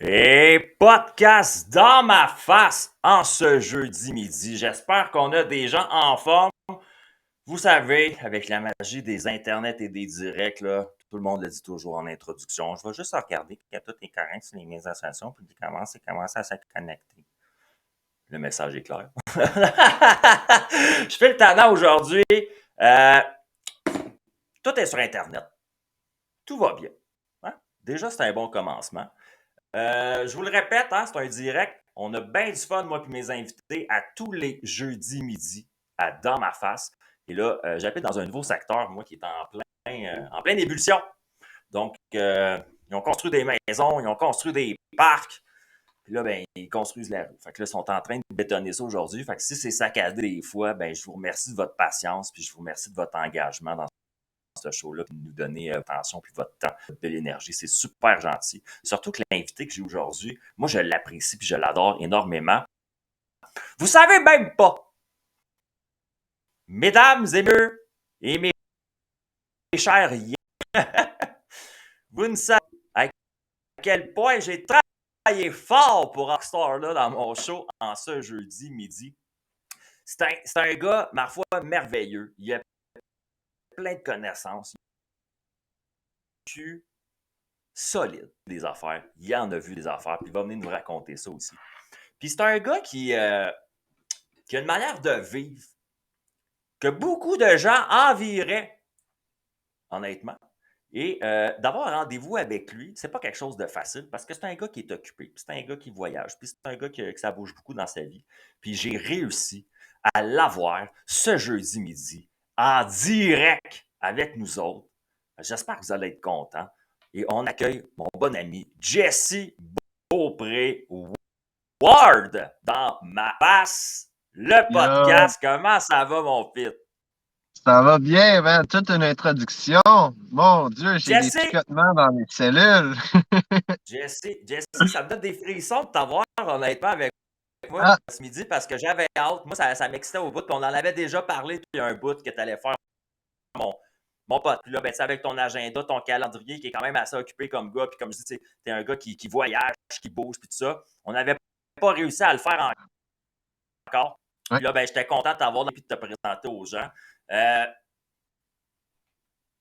Et podcast dans ma face en ce jeudi midi. J'espère qu'on a des gens en forme. Vous savez, avec la magie des internets et des directs, là, tout le monde le dit toujours en introduction. Je vais juste regarder que tout est correct sur les mises en station, puis il commence à se connecter. Le message est clair. Je fais le tannant aujourd'hui. Euh, tout est sur Internet. Tout va bien. Hein? Déjà, c'est un bon commencement. Je vous le répète, hein, c'est un direct. On a bien du fun, moi et mes invités, à tous les jeudis midi, à Dans ma face. Et là, j'habite dans un nouveau secteur, moi, qui est en pleine ébullition. Donc, ils ont construit des maisons, ils ont construit des parcs. Puis là, ben, ils construisent la rue. Fait que là, ils sont en train de bétonner ça aujourd'hui. Fait que si c'est saccadé des fois, ben, je vous remercie de votre patience, puis je vous remercie de votre engagement dans ce show-là, puis de nous donner attention, puis votre temps, de l'énergie. C'est super gentil. Surtout que l'invité que j'ai aujourd'hui, moi, je l'apprécie, puis je l'adore énormément. Vous savez même pas, mesdames et messieurs, et mes chers vous ne savez à quel point j'ai travaillé fort pour Rockstar là, dans mon show en ce jeudi midi. C'est un gars, ma foi, merveilleux. Il a plein de connaissances. Il a solide des affaires. Il en a vu des affaires, puis il va venir nous raconter ça aussi. Puis c'est un gars qui a une manière de vivre que beaucoup de gens envieraient, honnêtement. Et d'avoir un rendez-vous avec lui, c'est pas quelque chose de facile parce que c'est un gars qui est occupé, puis c'est un gars qui voyage, puis c'est un gars que ça bouge beaucoup dans sa vie. Puis j'ai réussi à l'avoir ce jeudi midi en direct avec nous autres. J'espère que vous allez être contents. Et on accueille mon bon ami Jesse Beaupré Ward dans ma face, le Yo, podcast. Comment ça va, mon fit? ça va bien, man. Toute une introduction. Mon Dieu, j'ai des Jesse, picotements dans mes cellules. Jesse, ça me donne des frissons de t'avoir honnêtement avec moi Ah, ce midi parce que j'avais hâte. Moi, ça m'excitait au bout. Puis on en avait déjà parlé depuis un bout que tu allais faire mon, mon pote. Puis là, ben, avec ton agenda, ton calendrier qui est quand même assez occupé comme gars. Puis comme je dis, tu es un gars qui voyage, qui bouge, puis tout ça. On n'avait pas réussi à le faire encore. ouais. Puis là, ben, j'étais content de t'avoir et de te présenter aux gens. Euh,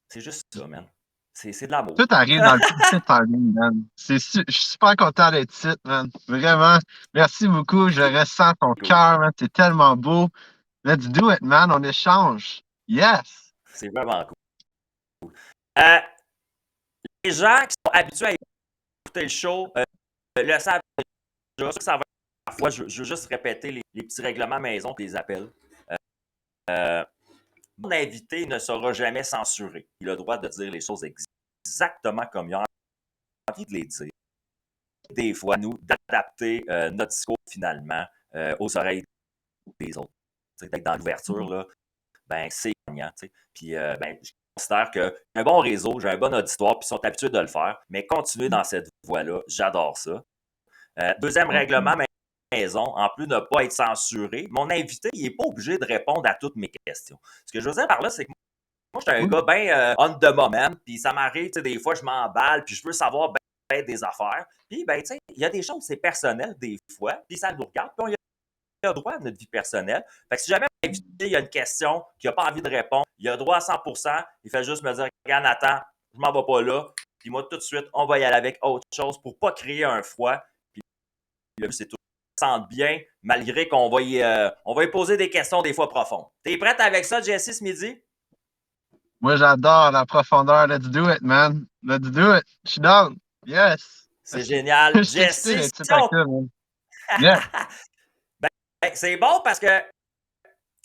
c'est juste ça, man. C'est de l'amour. Tout arrive dans le petit timing, man. Je suis super content d'être ici, man. Vraiment. Merci beaucoup. Je ressens ton cœur, man. C'est tellement beau. Let's do it, man. On échange. Yes. C'est vraiment cool. Euh, les gens qui sont habitués à écouter le show le savent déjà. Ça va parfois, je veux juste répéter les petits règlements maison, les appels. Mon invité ne sera jamais censuré. Il a le droit de dire les choses exactement comme il a envie de les dire. Des fois, nous, d'adapter notre discours finalement aux oreilles des autres. D'être dans l'ouverture, là, ben, c'est gagnant. Puis, ben, je considère que j'ai un bon réseau, j'ai un bon auditoire, puis ils sont habitués de le faire. Mais continuer dans cette voie-là, j'adore ça. Deuxième règlement maison, en plus de ne pas être censuré, mon invité, il n'est pas obligé de répondre à toutes mes questions. Ce que je veux dire par là, c'est que moi, je suis un gars bien on the moment, puis ça m'arrive, des fois, je m'emballe, puis je veux savoir ben des affaires. Puis, ben, tu sais, il y a des choses, c'est personnel des fois, puis ça nous regarde, puis on a droit à notre vie personnelle. Fait que si jamais un invité, il y a une question qu'il n'a pas envie de répondre, il a droit à 100%, il fait juste me dire, regarde, Nathan, je m'en vais pas là, puis moi, tout de suite, on va y aller avec autre chose pour pas créer un froid. Puis le but, c'est tout sente bien, malgré on va y poser des questions des fois profondes. T'es prête avec ça, Jesse, ce midi? Moi, j'adore la profondeur. Let's do it, man. Let's do it. Je suis down. Yes. C'est génial. Je suis Jesse, excité d'être ici si avec on... toi, man. Yes. ben, c'est bon parce que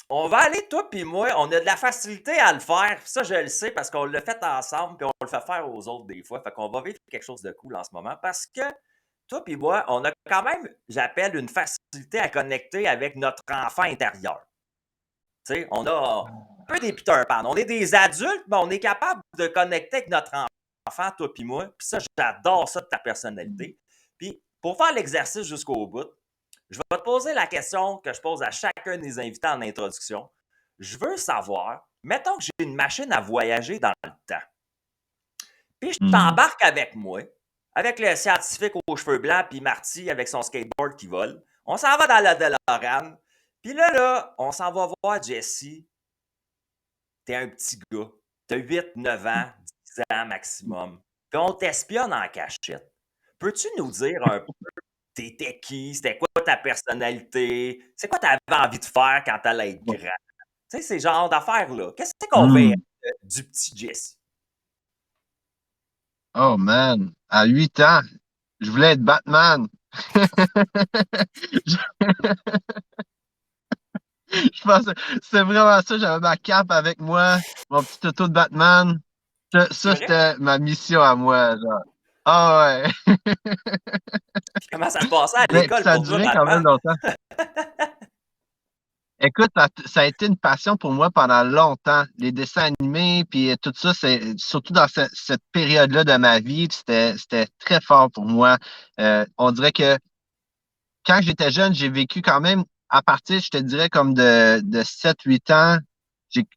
on va aller, toi puis moi, on a de la facilité à le faire. Ça, je le sais parce qu'on l'a fait ensemble puis on le fait faire aux autres des fois. Fait qu'on va vivre quelque chose de cool en ce moment parce que toi puis moi, on a quand même, j'appelle, une facilité à connecter avec notre enfant intérieur. Tu sais, on a un peu des Peter Pan. On est des adultes, mais on est capable de connecter avec notre enfant, toi puis moi. Puis ça, j'adore ça de ta personnalité. Puis pour faire l'exercice jusqu'au bout, je vais te poser la question que je pose à chacun des invités en introduction. Je veux savoir, mettons que j'ai une machine à voyager dans le temps. Puis je t'embarque avec moi. avec le scientifique aux cheveux blancs, puis Marty avec son skateboard qui vole. On s'en va dans la DeLorean. Puis là, on s'en va voir Jesse. T'es un petit gars. T'as 8, 9 ans, 10 ans maximum. Puis on t'espionne en cachette. Peux-tu nous dire un peu, t'étais qui? C'était quoi ta personnalité? C'est quoi t'avais envie de faire quand t'allais être grand? Tu sais, ces genres d'affaires-là. Qu'est-ce qu'on fait Hmm. du petit Jesse? Oh man, à 8 ans, je voulais être Batman. Je je pensais, c'est vraiment ça, j'avais ma cape avec moi, mon petit auto de Batman. C'est Ça, vrai? c'était ma mission à moi, genre. Ah ouais. Puis comment ça se passait à Mais l'école ça a pour toi, duré quand même Batman? longtemps. Écoute, ça a été une passion pour moi pendant longtemps. Les dessins animés, puis tout ça, c'est surtout dans cette période-là de ma vie, c'était très fort pour moi. On dirait que quand j'étais jeune, j'ai vécu quand même, à partir, je te dirais, comme de 7 8 ans,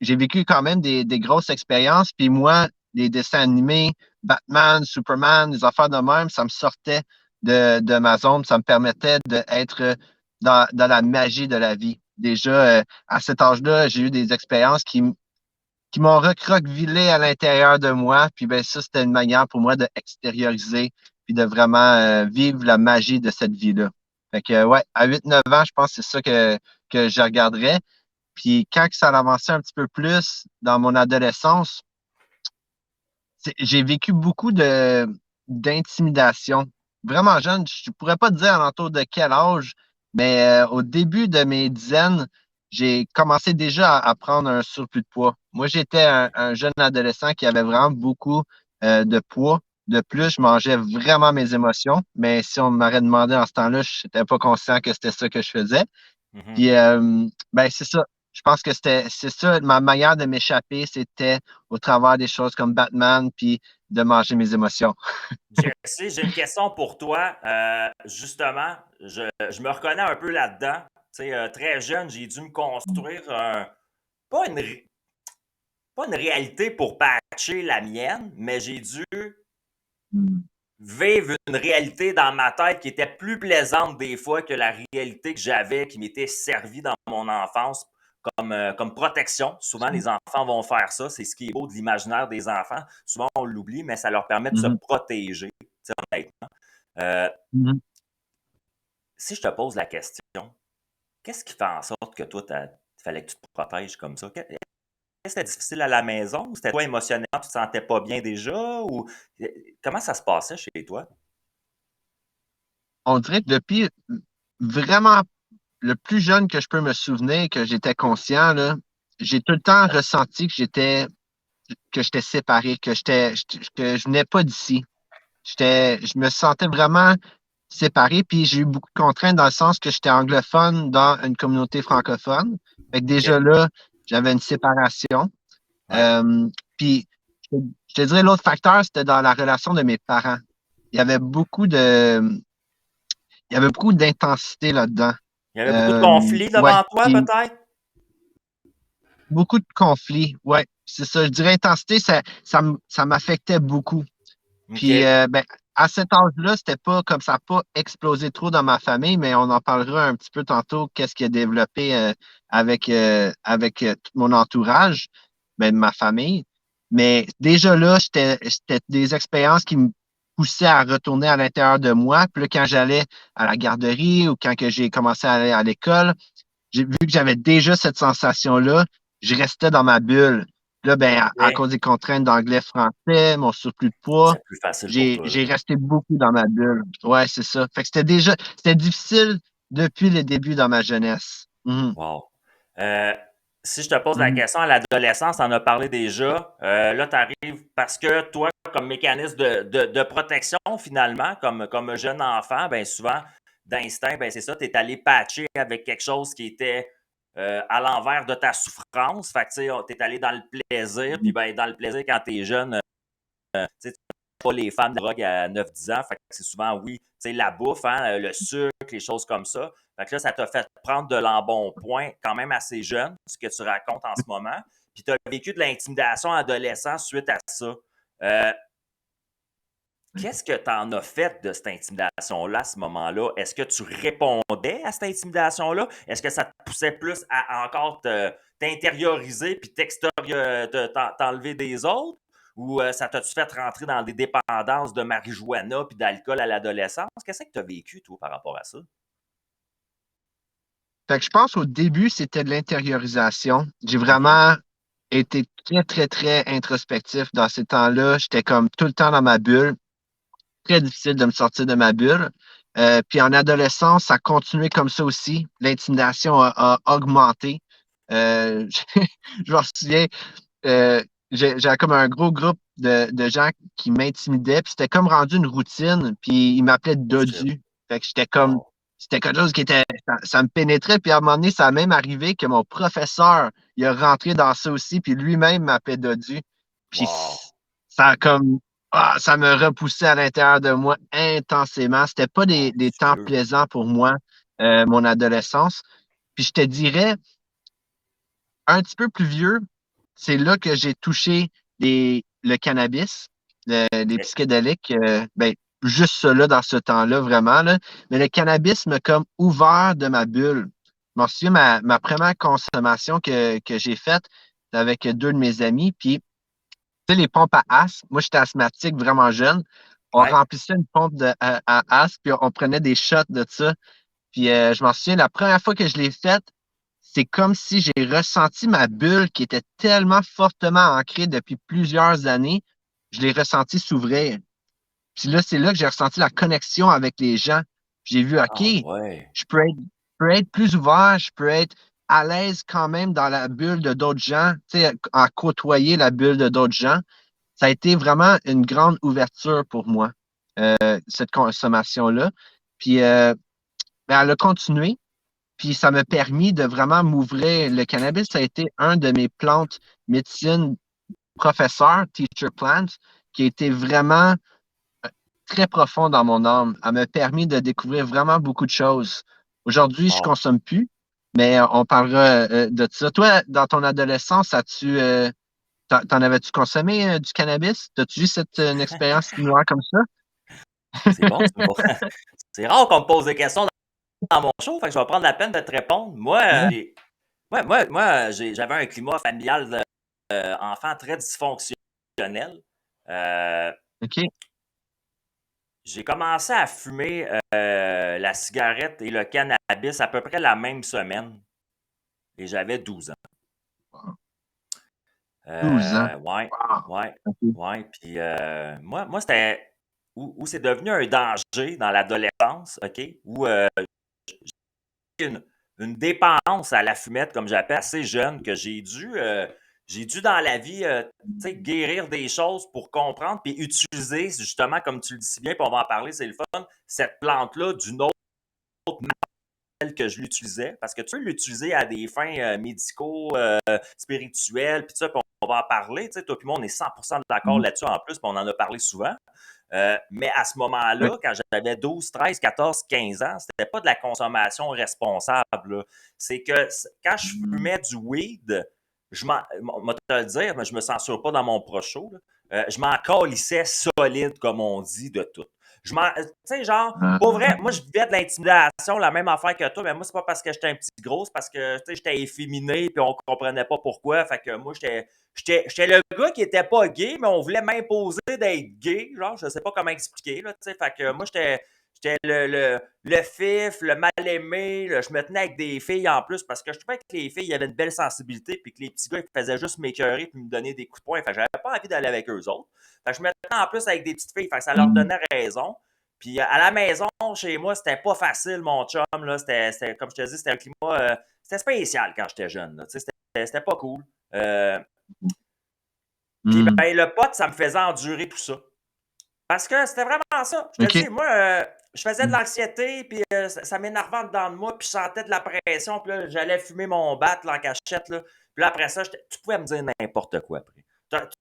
j'ai vécu quand même des grosses expériences. Puis moi, les dessins animés, Batman, Superman, des affaires de même, ça me sortait de ma zone, ça me permettait d'être dans la magie de la vie. Déjà, à cet âge-là, j'ai eu des expériences qui m'ont recroquevillé à l'intérieur de moi. Puis ben ça, c'était une manière pour moi d'extérioriser puis de vraiment vivre la magie de cette vie-là. Fait que ouais, à 8 9 ans, je pense que c'est ça que je regarderais. Puis quand que ça a avancé un petit peu plus dans mon adolescence, j'ai vécu beaucoup d'intimidation. Vraiment jeune, je ne pourrais pas te dire alentour de quel âge, mais au début de mes dizaines, j'ai commencé déjà à prendre un surplus de poids. Moi, j'étais un jeune adolescent qui avait vraiment beaucoup de poids. De plus, je mangeais vraiment mes émotions, mais si on m'aurait demandé en ce temps-là, je n'étais pas conscient que c'était ça que je faisais. Mhm. Puis, ben, c'est ça. Je pense que c'est ça, ma manière de m'échapper, c'était au travers des choses comme Batman, puis de manger mes émotions. Jesse, j'ai une question pour toi. Justement, je me reconnais un peu là-dedans. Tu sais, très jeune, j'ai dû me construire pas une, pas une réalité pour patcher la mienne, mais j'ai dû Mm. vivre une réalité dans ma tête qui était plus plaisante des fois que la réalité que j'avais, qui m'était servie dans mon enfance comme protection. Souvent, les enfants vont faire ça. C'est ce qui est beau de l'imaginaire des enfants. Souvent, on l'oublie, mais ça leur permet de se Mhm. protéger, tu sais, honnêtement. Euh, Mhm. si je te pose la question, qu'est-ce qui fait en sorte que toi, il fallait que tu te protèges comme ça? Est-ce que c'était difficile à la maison? Ou c'était toi émotionnellement, tu te sentais pas bien déjà? Ou comment ça se passait chez toi? On dirait que depuis vraiment le plus jeune que je peux me souvenir, que j'étais conscient, là, j'ai tout le temps ressenti que j'étais séparé, que je venais pas d'ici. Je me sentais vraiment séparé, puis j'ai eu beaucoup de contraintes dans le sens que j'étais anglophone dans une communauté francophone. Fait que OK. déjà là, j'avais une séparation. Ouais. Euh, puis je te dirais l'autre facteur, c'était dans la relation de mes parents. Il y avait beaucoup de, il y avait beaucoup d'intensité là-dedans. Il y avait beaucoup de conflits Ouais, devant toi, puis peut-être? beaucoup de conflits. Ouais, c'est ça. Je dirais intensité, ça m'affectait beaucoup. Puis, OK. ben, à cet âge-là, c'était pas comme ça, n'a pas explosé trop dans ma famille, mais on en parlera un petit peu tantôt, qu'est-ce qui a développé avec tout mon entourage, ben, ma famille. Mais déjà là, c'était des expériences qui me poussaient à retourner à l'intérieur de moi. Puis là, quand j'allais à la garderie ou quand que j'ai commencé à aller à l'école, j'ai vu que j'avais déjà cette sensation-là, je restais dans ma bulle. Là, ben, à OK. cause des contraintes d'anglais-français, mon surplus de poids, C'est plus facile pour j'ai, toi, là. j'ai resté beaucoup dans ma bulle. Ouais, c'est ça. Fait que c'était difficile depuis le début dans ma jeunesse. Mhm. Wow. Euh, si je te pose la Mhm. question à l'adolescence, on en a parlé déjà. Là, tu arrives parce que toi, comme mécanisme de protection, finalement, comme jeune enfant, ben souvent, d'instinct, ben c'est ça, tu es allé patcher avec quelque chose qui était à l'envers de ta souffrance. Fait que, tu sais, tu es allé dans le plaisir, puis ben, dans le plaisir, quand tu es jeune, tu sais, pas les fans de drogue à 9 10 ans. Fait que c'est souvent, oui, tu sais, la bouffe, hein, le sucre, les choses comme ça. Fait que là, ça t'a fait prendre de l'embonpoint quand même assez jeune, ce que tu racontes en ce moment. Puis tu as vécu de l'intimidation adolescent suite à ça. Euh, Qu'est-ce que tu en as fait de cette intimidation-là à ce moment-là? Est-ce que tu répondais à cette intimidation-là? Est-ce que ça te poussait plus à encore t'intérioriser puis t'enlever des autres? Ou ça t'a-tu fait rentrer dans des dépendances de marijuana puis d'alcool à l'adolescence? Qu'est-ce que tu as vécu, toi, par rapport à ça? Fait que je pense au début, c'était de l'intériorisation. J'ai Mhm. vraiment été très, très, très introspectif dans ces temps-là. J'étais comme tout le temps dans ma bulle. Très difficile de me sortir de ma bulle. Puis en adolescence, ça a continué comme ça aussi. L'intimidation a augmenté. Euh, je me souviens, euh, j'avais comme un gros groupe de gens qui m'intimidaient, puis c'était comme rendu une routine, puis ils m'appelaient Oh shit. Dodu. Fait que j'étais comme, Oh. c'était quelque chose qui était, ça me pénétrait, puis à un moment donné, ça a même arrivé que mon professeur, il a rentré dans ça aussi, puis lui-même m'appelait Dodu. Puis Wow. ça a comme, ça me repoussait à l'intérieur de moi intensément. C'était pas Mon des temps Dieu. plaisants pour moi, mon adolescence. Puis je te dirais, un petit peu plus vieux, c'est là que j'ai touché le cannabis, les Eh, psychédéliques, ben, juste cela dans ce temps-là, vraiment, là. Mais le cannabis m'a comme ouvert de ma bulle. Je m'en souviens, ma première consommation que j'ai faite avec deux de mes amis, puis tu sais, les pompes à asthme, moi j'étais asthmatique vraiment jeune. On Ouais. remplissait une pompe à asthme, puis on prenait des shots de ça. Puis je m'en souviens, la première fois que je l'ai faite, c'est comme si j'ai ressenti ma bulle qui était tellement fortement ancrée depuis plusieurs années, je l'ai ressenti s'ouvrir. Puis là, c'est là que j'ai ressenti la connexion avec les gens. J'ai vu, OK, Ah ouais. je peux être plus ouvert, je peux être à l'aise quand même dans la bulle de d'autres gens, tu sais, à côtoyer la bulle de d'autres gens. Ça a été vraiment une grande ouverture pour moi, cette consommation-là. Puis, ben, elle a continué. Puis ça m'a permis de vraiment m'ouvrir. Le cannabis, ça a été un de mes plantes médecine professeur, teacher plant, qui a été vraiment très profond dans mon âme. Elle m'a permis de découvrir vraiment beaucoup de choses. Aujourd'hui, je Wow. consomme plus, mais on parlera de ça. Toi, dans ton adolescence, t'en avais-tu consommé du cannabis? As-tu eu une expérience similaire comme ça? C'est bon, c'est bon. C'est rare qu'on me pose des questions dans mon show, fait que je vais prendre la peine de te répondre. Ouais. J'avais un climat familial enfant très dysfonctionnel. Euh, OK. j'ai commencé à fumer la cigarette et le cannabis à peu près la même semaine et j'avais 12 ans. 12 ans. Ouais, Wow. ouais, OK. ouais. Puis moi c'était où c'est devenu un danger dans l'adolescence, OK? Où une, une dépendance à la fumette, comme j'appelle, assez jeune, que j'ai dû dans la vie guérir des choses pour comprendre, puis utiliser, justement, comme tu le dis si bien, puis on va en parler, c'est le fun, cette plante-là d'une autre manière que je l'utilisais, parce que tu peux l'utiliser à des fins médicaux, spirituels, puis ça, puis on va en parler, tu sais, toi puis moi, on est 100% d'accord Mhm. là-dessus en plus, puis on en a parlé souvent. Mais à ce Oui. moment-là, quand j'avais 12, 13, 14, 15 ans, c'était pas de la consommation responsable, là. C'est que quand je Mhm. fumais du weed, moi, te le dire, mais je me censure pas dans mon prochain, je m'en calissais solide, comme on dit, de tout. Tu sais, genre, pour vrai, moi, je vivais de l'intimidation, la même affaire que toi, mais moi, c'est pas parce que j'étais un petit gros, c'est parce que, tu sais, j'étais efféminé, puis on comprenait pas pourquoi. Fait que moi, j'étais le gars qui était pas gay, mais on voulait m'imposer d'être gay. Genre, je sais pas comment expliquer, là, tu sais. Fait que moi, j'étais le fif, le mal-aimé. Je me tenais avec des filles en plus parce que je trouvais que les filles ils avaient une belle sensibilité puis que les petits gars, ils faisaient juste m'écœurer puis me donner des coups de poing. Fait que j'avais pas envie d'aller avec eux autres. Fait que je me tenais en plus avec des petites filles. Fait que ça leur Mhm. donnait raison. Puis à la maison, chez moi, c'était pas facile, mon chum. Là. Comme je te dis, c'était un climat. C'était spécial quand j'étais jeune. Là. Tu sais, c'était pas cool. Puis Mhm. ben, le pote, ça me faisait endurer tout ça. Parce que c'était vraiment ça. Je te OK. dis, moi, je faisais de l'anxiété, puis ça m'énervait en dedans de moi, puis je sentais de la pression, puis là, j'allais fumer mon bat là, en cachette. Là. Puis là, après ça, tu pouvais me dire n'importe quoi après.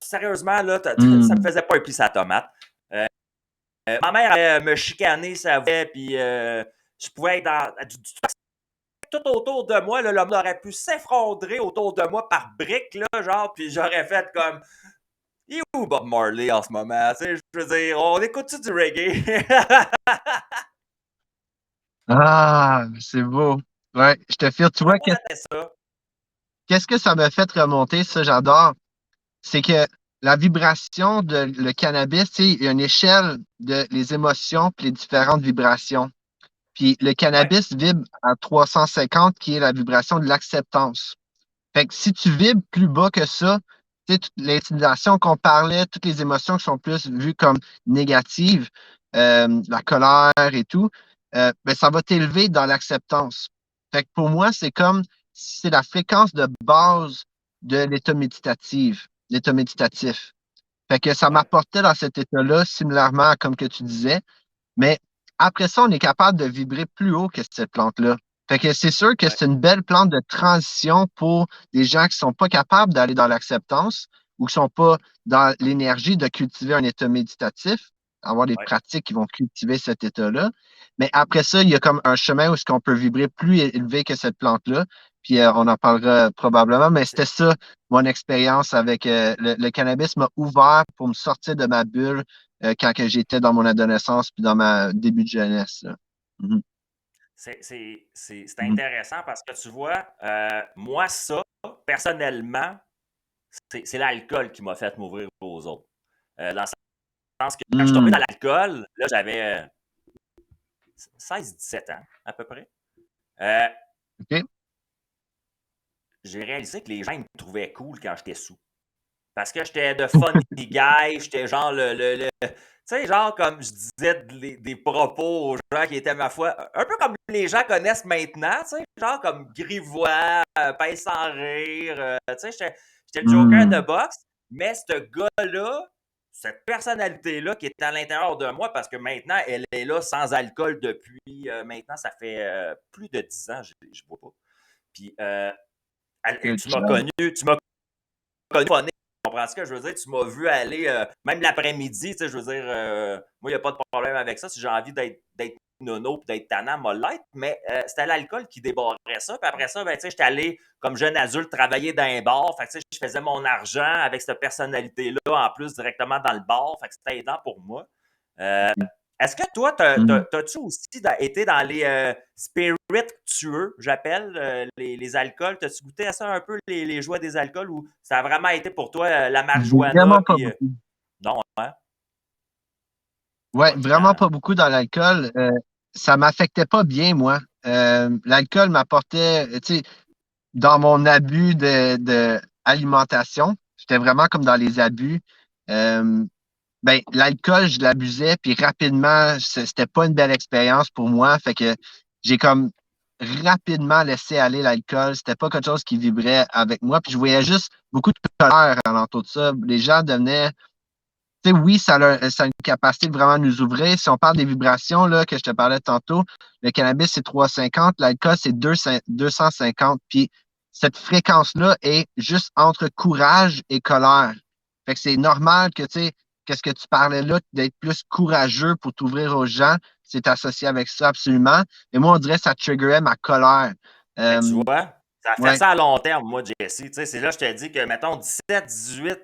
Sérieusement, là, ça me Mhm. faisait pas épice à la tomate. Euh, ma mère allait me chicaner, ça voulait, puis je pouvais être tout autour de moi, là, l'homme aurait pu s'effondrer autour de moi par briques, là, genre, puis j'aurais fait comme Il est où Bob Marley en ce moment? Tu sais, je veux dire, on écoute-tu du reggae? Ah, c'est beau. Ouais, je te file. Tu Ça vois, me rappelle ça. qu'est-ce que ça m'a fait remonter, ça, j'adore? C'est que la vibration de le cannabis, tu sais, il y a une échelle de les émotions puis les différentes vibrations. Puis le Ouais, cannabis vibre à 350, qui est la vibration de l'acceptance. Fait que si tu vibres plus bas que ça, tu sais, toute l'intimidation qu'on parlait, toutes les émotions qui sont plus vues comme négatives, la colère et tout, ben, ça va t'élever dans l'acceptance. Fait que pour moi, c'est comme si c'est la fréquence de base de l'état méditatif. Fait que ça ouais, m'apportait dans cet état-là, similairement à comme que tu disais. Mais après ça, on est capable de vibrer plus haut que cette plante-là. Fait que c'est sûr que ouais, c'est une belle plante de transition pour des gens qui sont pas capables d'aller dans l'acceptance ou qui sont pas dans l'énergie de cultiver un état méditatif, avoir des ouais. pratiques qui vont cultiver cet état-là. Mais après ça, il y a comme un chemin où est-ce qu'on peut vibrer plus élevé que cette plante-là. Puis on en parlera probablement, mais C'est c'était ça, mon expérience avec le cannabis m'a ouvert pour me sortir de ma bulle quand que j'étais dans mon adolescence puis dans ma début de jeunesse, là. Mhm, c'est mhm. intéressant parce que tu vois, moi, ça, personnellement, c'est l'alcool qui m'a fait m'ouvrir aux autres. Dans le sens que quand je suis tombé dans Hmm, l'alcool, là, j'avais 16-17 ans, à peu près. Euh, OK. j'ai réalisé que les gens ils me trouvaient cool quand j'étais sous. Parce que j'étais de funny guy, j'étais genre tu sais, genre comme je disais des propos aux gens qui étaient ma foi, un peu comme les gens connaissent maintenant, tu sais, genre comme grivois, pince sans rire, tu sais, j'étais le Joker de Hmm, boxe, mais ce gars-là, cette personnalité-là qui est à l'intérieur de moi, parce que maintenant, elle est là sans alcool depuis, maintenant, ça fait plus de 10 ans, je ne bois pas. Puis, good tu m'as job. connu, tu comprends ce que je veux dire? Tu m'as vu aller, même l'après-midi, tu sais, je veux dire, moi, il n'y a pas de problème avec ça. Si j'ai envie d'être nono puis d'être tannant, moi l'être, mais c'était l'alcool qui débarrait ça. Puis après ça, ben, tu sais, j'étais allé, comme jeune adulte, travailler dans un bar. Fait que, tu sais, je faisais mon argent avec cette personnalité-là, en plus, directement dans le bar. Fait que c'était aidant pour moi. Euh, est-ce que toi, Hmm. t'as-tu aussi été dans les spiritueux, j'appelle, les alcools? T'as-tu goûté à ça un peu, les joies des alcools, ou ça a vraiment été pour toi la marijuana, Vraiment pas puis beaucoup. non, hein? Ouais, Pas vraiment tant. pas beaucoup dans l'alcool. Ça m'affectait pas bien, moi. L'alcool m'apportait, tu sais, dans mon abus de alimentation, j'étais vraiment comme dans les abus. Euh, Ben, l'alcool, je l'abusais, puis rapidement, c'était pas une belle expérience pour moi. Fait que j'ai comme rapidement laissé aller l'alcool. C'était pas quelque chose qui vibrait avec moi. Puis je voyais juste beaucoup de colère alentour de ça. Les gens devenaient. Tu sais, oui, ça a une capacité de vraiment nous ouvrir. Si on parle des vibrations là, que je te parlais tantôt, le cannabis, c'est 350, l'alcool, c'est 250. Puis cette fréquence-là est juste entre courage et colère. Fait que c'est normal que, tu sais, qu'est-ce que tu parlais là, d'être plus courageux pour t'ouvrir aux gens, c'est associé avec ça absolument. Et moi, on dirait que ça triggerait ma colère. Ben, tu Euh, vois, ça fait ouais. ça à long terme, moi, Jesse. Tu sais, c'est là que je te dis que, mettons, 17, 18,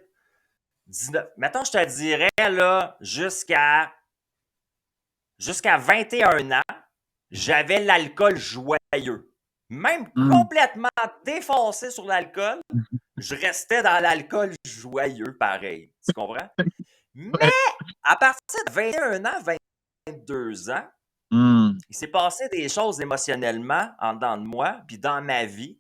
19, mettons, je te dirais, là, jusqu'à 21 ans, j'avais l'alcool joyeux. Même Hmm. complètement défoncé sur l'alcool, je restais dans l'alcool joyeux pareil. Tu comprends? Mais Ouais. à partir de 21 ans, 22 ans, Hmm. il s'est passé des choses émotionnellement en dedans de moi, puis dans ma vie,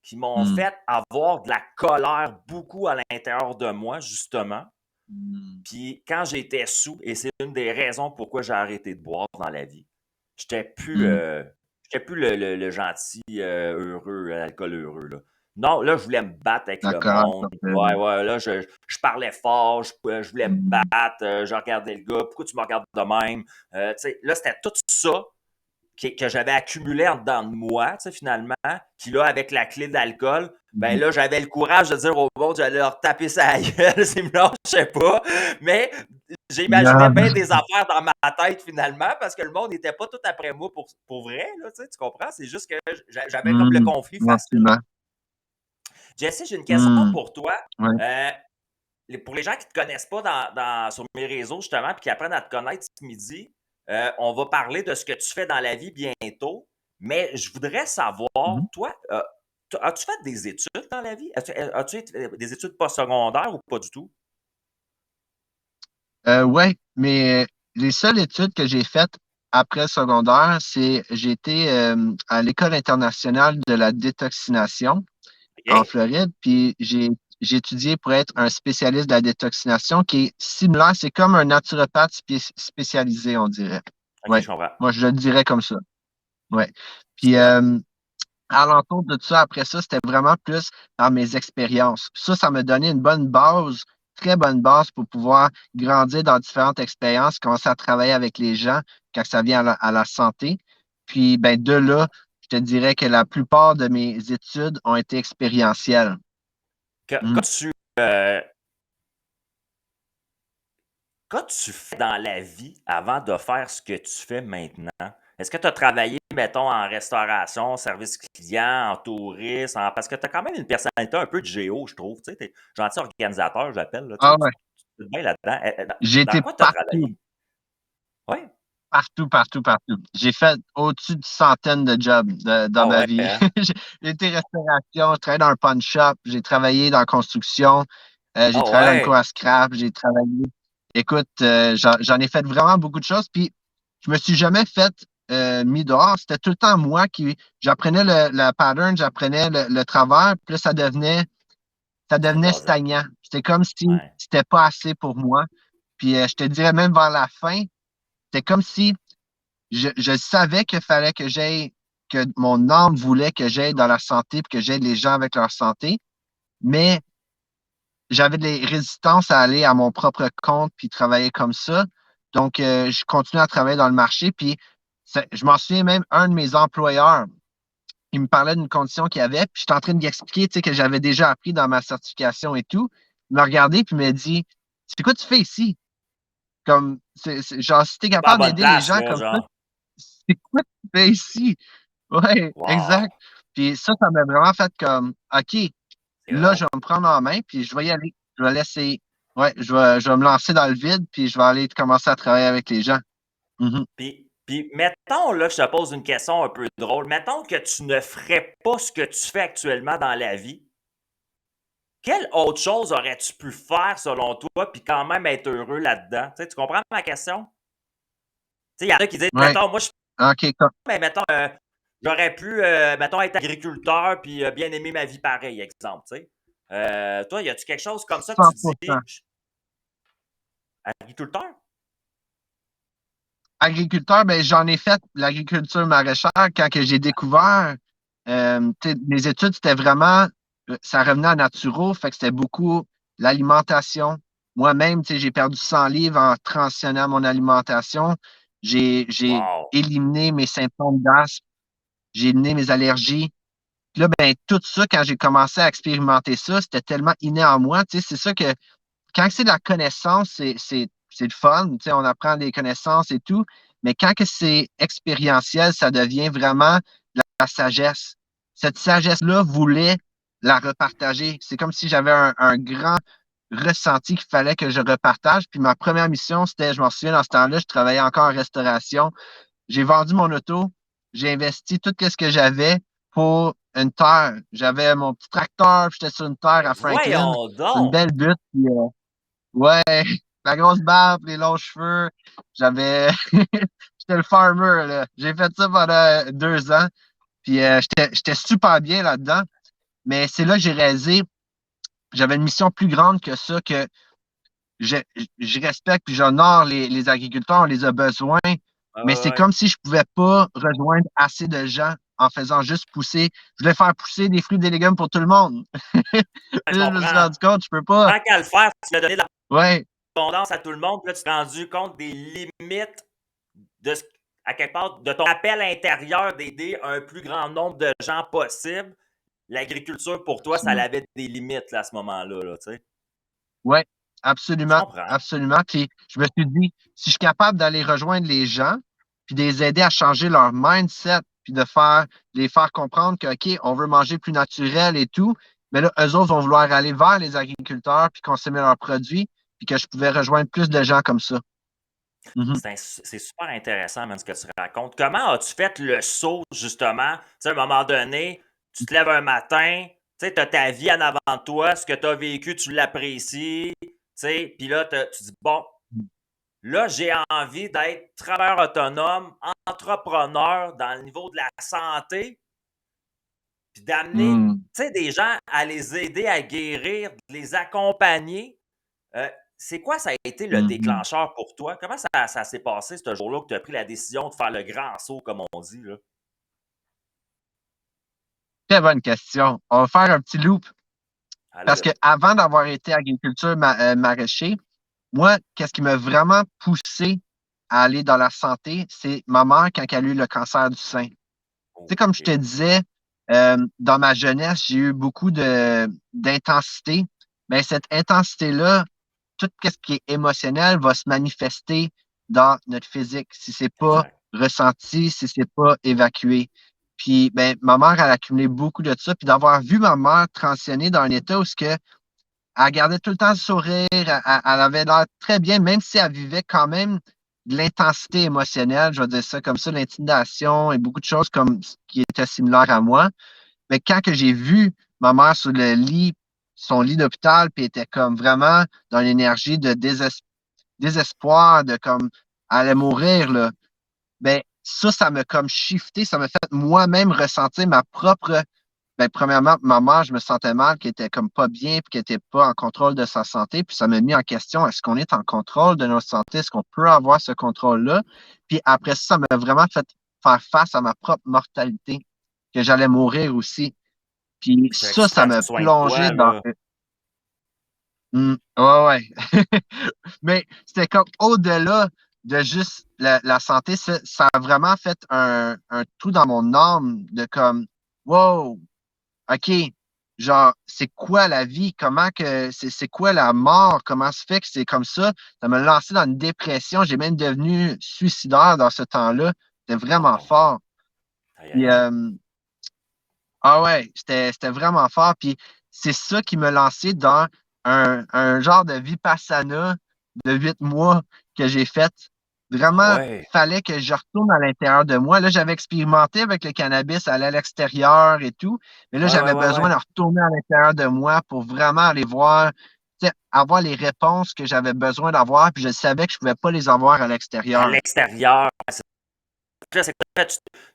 qui m'ont Hmm. fait avoir de la colère beaucoup à l'intérieur de moi, justement. Hmm. Puis quand j'étais sous, et c'est une des raisons pourquoi j'ai arrêté de boire dans la vie, j'étais plus, Hmm. j'étais plus le gentil, heureux, l'alcool heureux, là. Non, là, je voulais me battre avec le D'accord. monde. Ouais, ouais, là, je parlais fort, je voulais me Hmm. battre, je regardais le gars, pourquoi tu me regardes de même? Tu sais, là, c'était tout ça que j'avais accumulé en dedans de moi, tu sais, finalement, qui là, avec la clé d'alcool, ben Hmm. là, j'avais le courage de dire au monde, j'allais leur taper sa gueule s'ils me lâchaient pas. Mais j'imaginais Non. bien des affaires dans ma tête finalement, parce que le monde n'était pas tout après moi pour vrai, là, tu comprends? C'est juste que j'avais comme le Hmm. conflit facile. Absolument. Jesse, j'ai une question Hmm. pour toi. Ouais. Euh, pour les gens qui ne te connaissent pas sur mes réseaux, justement, puis qui apprennent à te connaître ce midi, on va parler de ce que tu fais dans la vie bientôt. Mais je voudrais savoir, Mhm. toi, as-tu fait des études dans la vie? As-tu des études postsecondaires ou pas du tout? Ouais, mais les seules études que j'ai faites après le secondaire, c'est j'ai été à l'École internationale de la détoxination en OK. Floride, puis j'ai étudié pour être un spécialiste de la détoxination qui est similaire, c'est comme un naturopathe spécialisé, on dirait. OK, je Ouais, comprends. moi je le dirais comme ça. Ouais. Puis C'est hot. alentour de ça, après ça, c'était vraiment plus dans mes expériences. Ça m'a donné une bonne base, très bonne base pour pouvoir grandir dans différentes expériences, commencer à travailler avec les gens quand ça vient à la santé. Puis, ben, de là, je te dirais que la plupart de mes études ont été expérientielles. Quand Mhm. euh, quand tu fais dans la vie avant de faire ce que tu fais maintenant, est-ce que tu as travaillé, mettons, en restauration, service client, en tourisme, parce que tu as quand même une personnalité un peu de géo, je trouve. Tu sais, t'es gentil organisateur, j'appelle. Là, tu Ah sais, ouais, tu es bien là-dedans. j'ai Dans été quoi tu as partout. travaillé? Oui. Partout, partout, partout. J'ai fait au-dessus de centaines de jobs dans Ah ma ouais, vie. hein? J'ai été restauration, je travaillé dans un pawn shop, j'ai travaillé dans la construction, j'ai Ah travaillé dans une cour ouais. à scrap, j'ai travaillé. Écoute, j'en ai fait vraiment beaucoup de choses. Puis, je me suis jamais fait mis dehors. C'était tout le temps moi qui j'apprenais le pattern, j'apprenais le travers, puis là, ça C'était devenait blasant. stagnant. C'était comme si Ouais. c'était pas assez pour moi. Puis, je te dirais même vers la fin, c'était comme si je savais qu'il fallait que j'aille, que mon âme voulait que j'aille dans la santé, puis que j'aide les gens avec leur santé, mais j'avais des résistances à aller à mon propre compte puis travailler comme ça. Donc, je continue à travailler dans le marché. Puis, je m'en souviens même, un de mes employeurs, il me parlait d'une condition qu'il avait, puis j'étais en train de lui expliquer, tu sais, que j'avais déjà appris dans ma certification et tout. Il m'a regardé, puis il m'a dit, c'est quoi tu fais ici? Comme, genre, si t'es Pas à capable bonne d'aider les place, gens là, comme ça, genre. c'est quoi tu fais ici? Ouais, exact. Wow. Puis ça m'a vraiment fait comme, OK, C'est là, hot. je vais me prendre en main, puis je vais y aller. Je vais laisser, ouais, je vais me lancer dans le vide, puis je vais aller commencer à travailler avec les gens. Mhm. Puis, mettons, là, je te pose une question un peu drôle. Mettons que tu ne ferais pas ce que tu fais actuellement dans la vie. Quelle autre chose aurais-tu pu faire selon toi, puis quand même être heureux là-dedans? Tu sais, tu comprends ma question? Tu sais, il y en a qui disent, Ouais, mettons, moi, je OK, mais mettons, j'aurais pu, mettons, être agriculteur, puis bien aimer ma vie pareil, exemple, tu sais. Toi, y a-tu quelque chose comme ça que tu 100%. dis, agriculteur? Agriculteur, ben, j'en ai fait l'agriculture maraîchère quand que j'ai découvert. Tu sais, mes études, c'était vraiment, ça revenait à naturo, fait que c'était beaucoup l'alimentation. Moi-même, tu sais, j'ai perdu 100 livres en transitionnant mon alimentation. J'ai Wow! éliminé mes symptômes d'asthme, j'ai éliminé mes allergies. Puis là, ben, tout ça, quand j'ai commencé à expérimenter ça, c'était tellement inné en moi. Tu sais, c'est ça que quand c'est de la connaissance, c'est le fun, tu sais, on apprend des connaissances et tout, mais quand que c'est expérientiel, ça devient vraiment la sagesse. Cette sagesse-là voulait la repartager. C'est comme si j'avais un grand ressenti qu'il fallait que je repartage. Puis ma première mission, c'était, je m'en souviens, dans ce temps-là, je travaillais encore en restauration. J'ai vendu mon auto, j'ai investi tout ce que j'avais pour une terre. J'avais mon petit tracteur, puis j'étais sur une terre Mais à Franklin. voyons C'est une donc! belle butte. Puis, ouais, la grosse barbe, les longs cheveux. J'avais. J'étais le farmer, là. J'ai fait ça pendant 2 ans. Puis j'étais super bien là-dedans. Mais c'est là que j'ai réalisé, j'avais une mission plus grande que ça, que je, je respecte puis j'honore les agriculteurs, on les a besoin. Ouais, Mais ouais, c'est ouais. comme si je pouvais pas rejoindre assez de gens en faisant juste pousser. Je voulais faire pousser des fruits et des légumes pour tout le monde. Ouais, je Là, je me suis comprends. rendu compte, je peux pas. Tant qu'à le faire, tu as donné de Ouais, l'abondance à tout le monde, puis là, tu t'es rendu compte des limites de à quelque part, de ton appel intérieur d'aider un plus grand nombre de gens possible. L'agriculture, pour toi, ça absolument. avait des limites là, à ce moment-là, là, tu sais. Ouais, Je absolument, comprends. absolument. Puis je me suis dit, si je suis capable d'aller rejoindre les gens, puis de les aider à changer leur mindset, puis de les faire comprendre que, OK, on veut manger plus naturel et tout, mais là, eux autres vont vouloir aller vers les agriculteurs puis consommer leurs produits, puis que je pouvais rejoindre plus de gens comme ça. Mhm. C'est super intéressant, man, ce que tu racontes. Comment as-tu fait le saut, justement? Tu sais, à un moment donné, tu te lèves un matin, tu sais, as ta vie en avant de toi, ce que tu as vécu, tu l'apprécies, tu sais, puis là, tu dis, bon, là, j'ai envie d'être travailleur autonome, entrepreneur dans le niveau de la santé, puis d'amener, Mm. tu sais, des gens à les aider à guérir, de les accompagner. Euh, c'est quoi ça a été le Mhm. déclencheur pour toi? Comment ça s'est passé ce jour-là que tu as pris la décision de faire le grand saut, comme on dit, là? Très bonne question. On va faire un petit loop. Parce que Allez, avant d'avoir été agriculteur maraîcher, moi, qu'est-ce qui m'a vraiment poussé à aller dans la santé, c'est ma mère quand elle a eu le cancer du sein. Tu sais, comme je te OK. disais, dans ma jeunesse, j'ai eu beaucoup d'intensité. Mais cette intensité-là, tout ce qui est émotionnel va se manifester dans notre physique si c'est pas Exact. ressenti, si c'est pas évacué. Puis, ben, ma mère, elle a accumulé beaucoup de ça. Puis d'avoir vu ma mère transitionner dans un état où ce que elle gardait tout le temps le sourire, elle avait l'air très bien, même si elle vivait quand même de l'intensité émotionnelle, je vais dire ça comme ça, l'intimidation et beaucoup de choses comme qui étaient similaires à moi. Mais quand que j'ai vu ma mère sur le lit, son lit d'hôpital, puis elle était comme vraiment dans l'énergie de désespoir, de comme elle allait mourir, là, ben ça m'a comme shifté, ça m'a fait moi-même ressentir ma propre. Ben, premièrement, ma mère, je me sentais mal, qu'elle était comme pas bien, puis qu'elle était pas en contrôle de sa santé. Puis ça m'a mis en question, est-ce qu'on est en contrôle de notre santé? Est-ce qu'on peut avoir ce contrôle-là? Puis après ça, ça m'a vraiment fait faire face à ma propre mortalité, que j'allais mourir aussi. Puis Fait que tu ça prenais m'a soin de plongé toi, dans. là. Ouais, ouais. Mais c'était comme au-delà de juste la santé, ça a vraiment fait un trou dans mon âme de comme, wow, OK, genre, c'est quoi la vie? Comment que c'est quoi la mort? Comment se fait que c'est comme ça? Ça m'a lancé dans une dépression. J'ai même devenu suicidaire dans ce temps-là. C'était vraiment Oh, fort. aïe, Puis, aïe, aïe. ah ouais, c'était vraiment fort. Puis c'est ça qui m'a lancé dans un genre de vipassana de 8 mois que j'ai fait. Ah Vraiment, ouais. fallait que je retourne à l'intérieur de moi. Là, j'avais expérimenté avec le cannabis, aller à l'extérieur et tout. Mais là, Ouais, ouais, j'avais ouais, besoin ouais. de retourner à l'intérieur de moi pour vraiment aller voir, tu sais, avoir les réponses que j'avais besoin d'avoir. Puis je savais que je ne pouvais pas les avoir à À l'extérieur. l'extérieur. Là, c'est